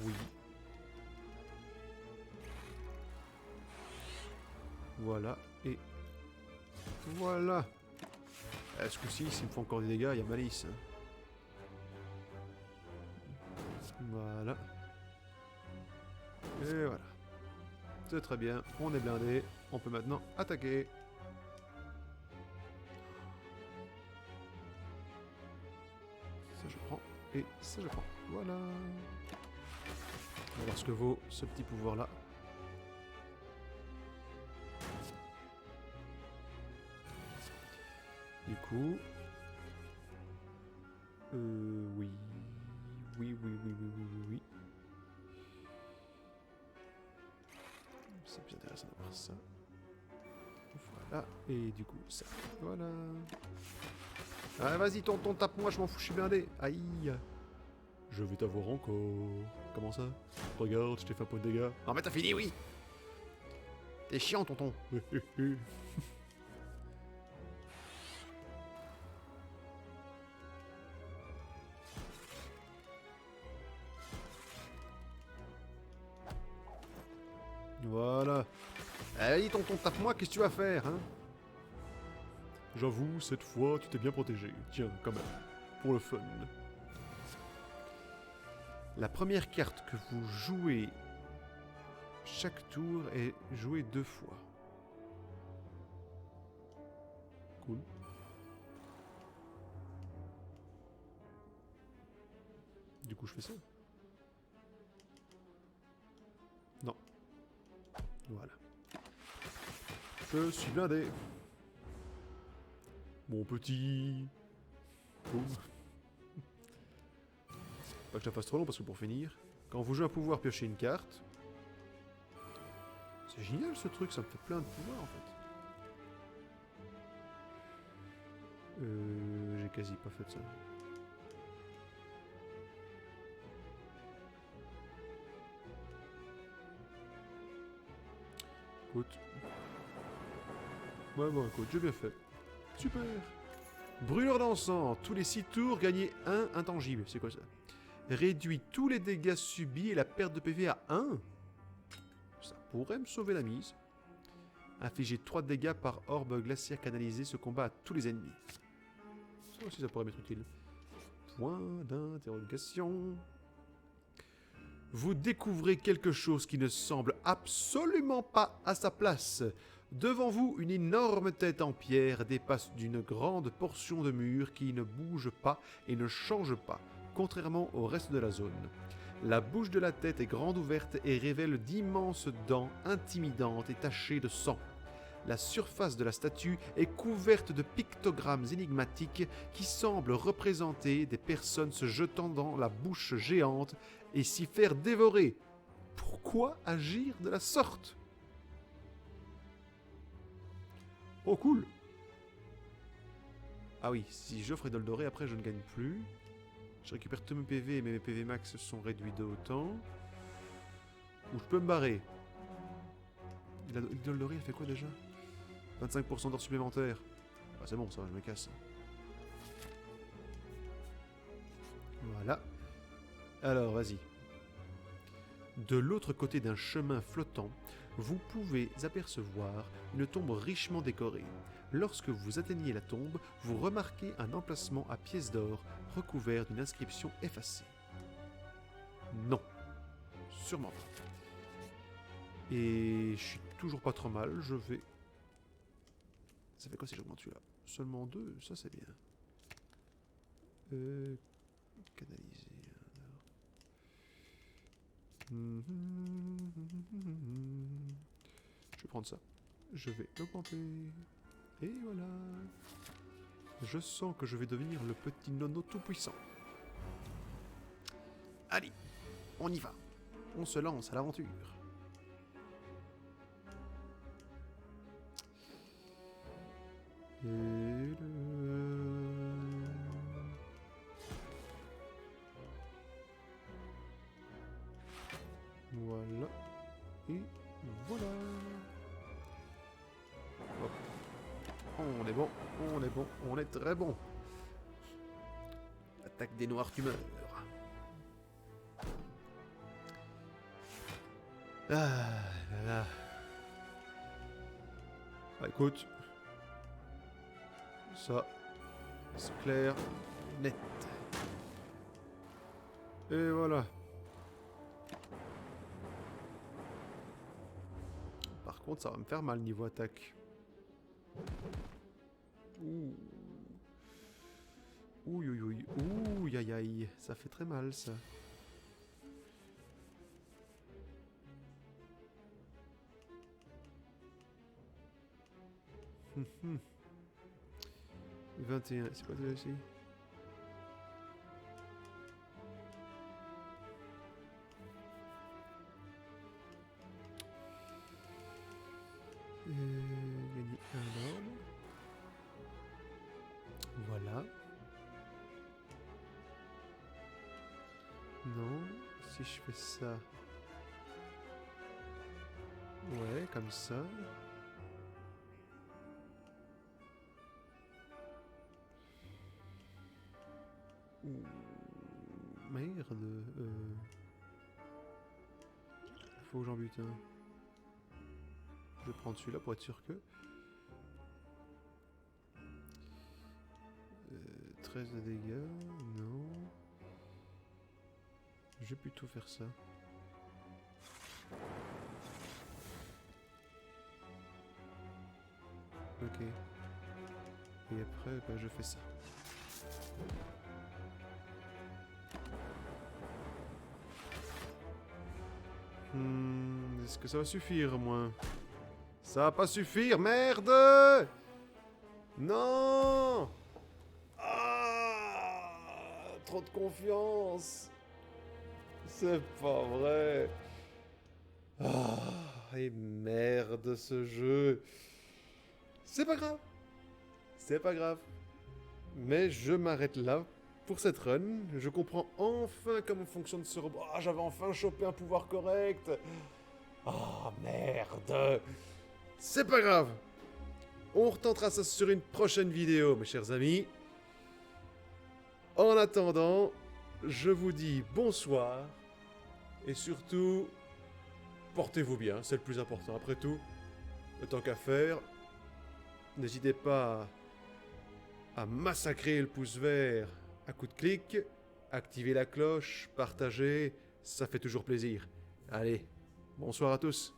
Oui. Voilà. Et voilà. Ce coup-ci, s'il me font encore des dégâts, il y a malice. Voilà. Et voilà. C'est très bien. On est blindé. On peut maintenant attaquer. Ça je prends. Et ça je prends. Voilà. On va voir ce que vaut ce petit pouvoir là. Du coup... oui. Oui. C'est bien intéressant d'avoir ça. Voilà. Et du coup, ça. Voilà. Ah, vas-y, tonton, tape-moi, je m'en fous, je suis blindé. Aïe. Je vais t'avoir encore. Comment ça? Regarde, je t'ai fait un point de dégâts. Ah, mais t'as fini, oui. T'es chiant, tonton. Voilà. Allez, tonton, tape-moi, qu'est-ce que tu vas faire, hein? J'avoue, cette fois, tu t'es bien protégé. Tiens, quand même. Pour le fun. La première carte que vous jouez chaque tour est jouée 2 fois. Cool. Du coup, je fais ça. Non. Voilà. Je suis blindé. Mon petit... Cool. Pas que je la fasse trop long parce que pour finir, quand vous jouez un pouvoir, piochez une carte. C'est génial ce truc, ça me fait plein de pouvoirs en fait. J'ai quasi pas fait ça. Écoute. Ouais, bon, écoute, j'ai bien fait. Super. Brûlure d'encens. Tous les 6 tours, gagnez 1 intangible. C'est quoi ça? Réduit tous les dégâts subis et la perte de PV à 1. Ça pourrait me sauver la mise. Infliger 3 dégâts par orbe glaciaire canalisé. Ce combat à tous les ennemis. Ça aussi, ça pourrait m'être utile. Point d'interrogation. Vous découvrez quelque chose qui ne semble absolument pas à sa place. Devant vous, une énorme tête en pierre dépasse d'une grande portion de mur qui ne bouge pas et ne change pas, contrairement au reste de la zone. La bouche de la tête est grande ouverte et révèle d'immenses dents intimidantes et tachées de sang. La surface de la statue est couverte de pictogrammes énigmatiques qui semblent représenter des personnes se jetant dans la bouche géante et s'y faire dévorer. Pourquoi agir de la sorte? Oh cool. Ah oui, si j'offre Idole Dorée, après je ne gagne plus. Je récupère tous mes PV, mais mes PV max sont réduits d'autant. Ou je peux me barrer. L'Idole Dorée, elle fait quoi déjà? 25% d'or supplémentaire. Ah, c'est bon, ça va, je me casse. Voilà. Alors, vas-y. De l'autre côté d'un chemin flottant, vous pouvez apercevoir une tombe richement décorée. Lorsque vous atteignez la tombe, vous remarquez un emplacement à pièces d'or recouvert d'une inscription effacée. Non. Sûrement pas. Et je suis toujours pas trop mal, je vais... Ça fait quoi si j'augmente celui-là? Seulement 2, ça c'est bien. Canaliser. Je vais prendre ça. Je vais l'augmenter. Et voilà. Je sens que je vais devenir le petit nono tout puissant. Allez, on y va. On se lance à l'aventure. On est bon, on est bon, on est très bon. Attaque des noirs, tu meurs. Ah là là. Bah écoute. Ça, c'est clair, net. Et voilà. Par contre, ça va me faire mal niveau attaque. Ouh. Ouh, ouh, ouh, ouh, aïe, aïe. Ça fait très mal, ça. Hum, hum. 21, c'est quoi déjà ici? Gagner un ordre. Voilà. Non, si je fais ça. Ouais, comme ça. Ouh, merde. Faut que j'en bute un. Je vais prendre celui-là pour être sûr que... 13 de dégâts, non. Je vais plutôt faire ça. Ok. Et après, bah, je fais ça. Est-ce que ça va suffire, moi? Ça va pas suffire, merde! Non! Ah! Trop de confiance! C'est pas vrai! Ah! Et merde, ce jeu! C'est pas grave! C'est pas grave! Mais je m'arrête là pour cette run. Je comprends enfin comment fonctionne ce robot. Ah, j'avais enfin chopé un pouvoir correct! Ah, merde! C'est pas grave! On retentera ça sur une prochaine vidéo, mes chers amis. En attendant, je vous dis bonsoir. Et surtout, portez-vous bien, c'est le plus important. Après tout, le temps qu'à faire, n'hésitez pas à massacrer le pouce vert à coup de clic, activer la cloche, partager, ça fait toujours plaisir. Allez, bonsoir à tous.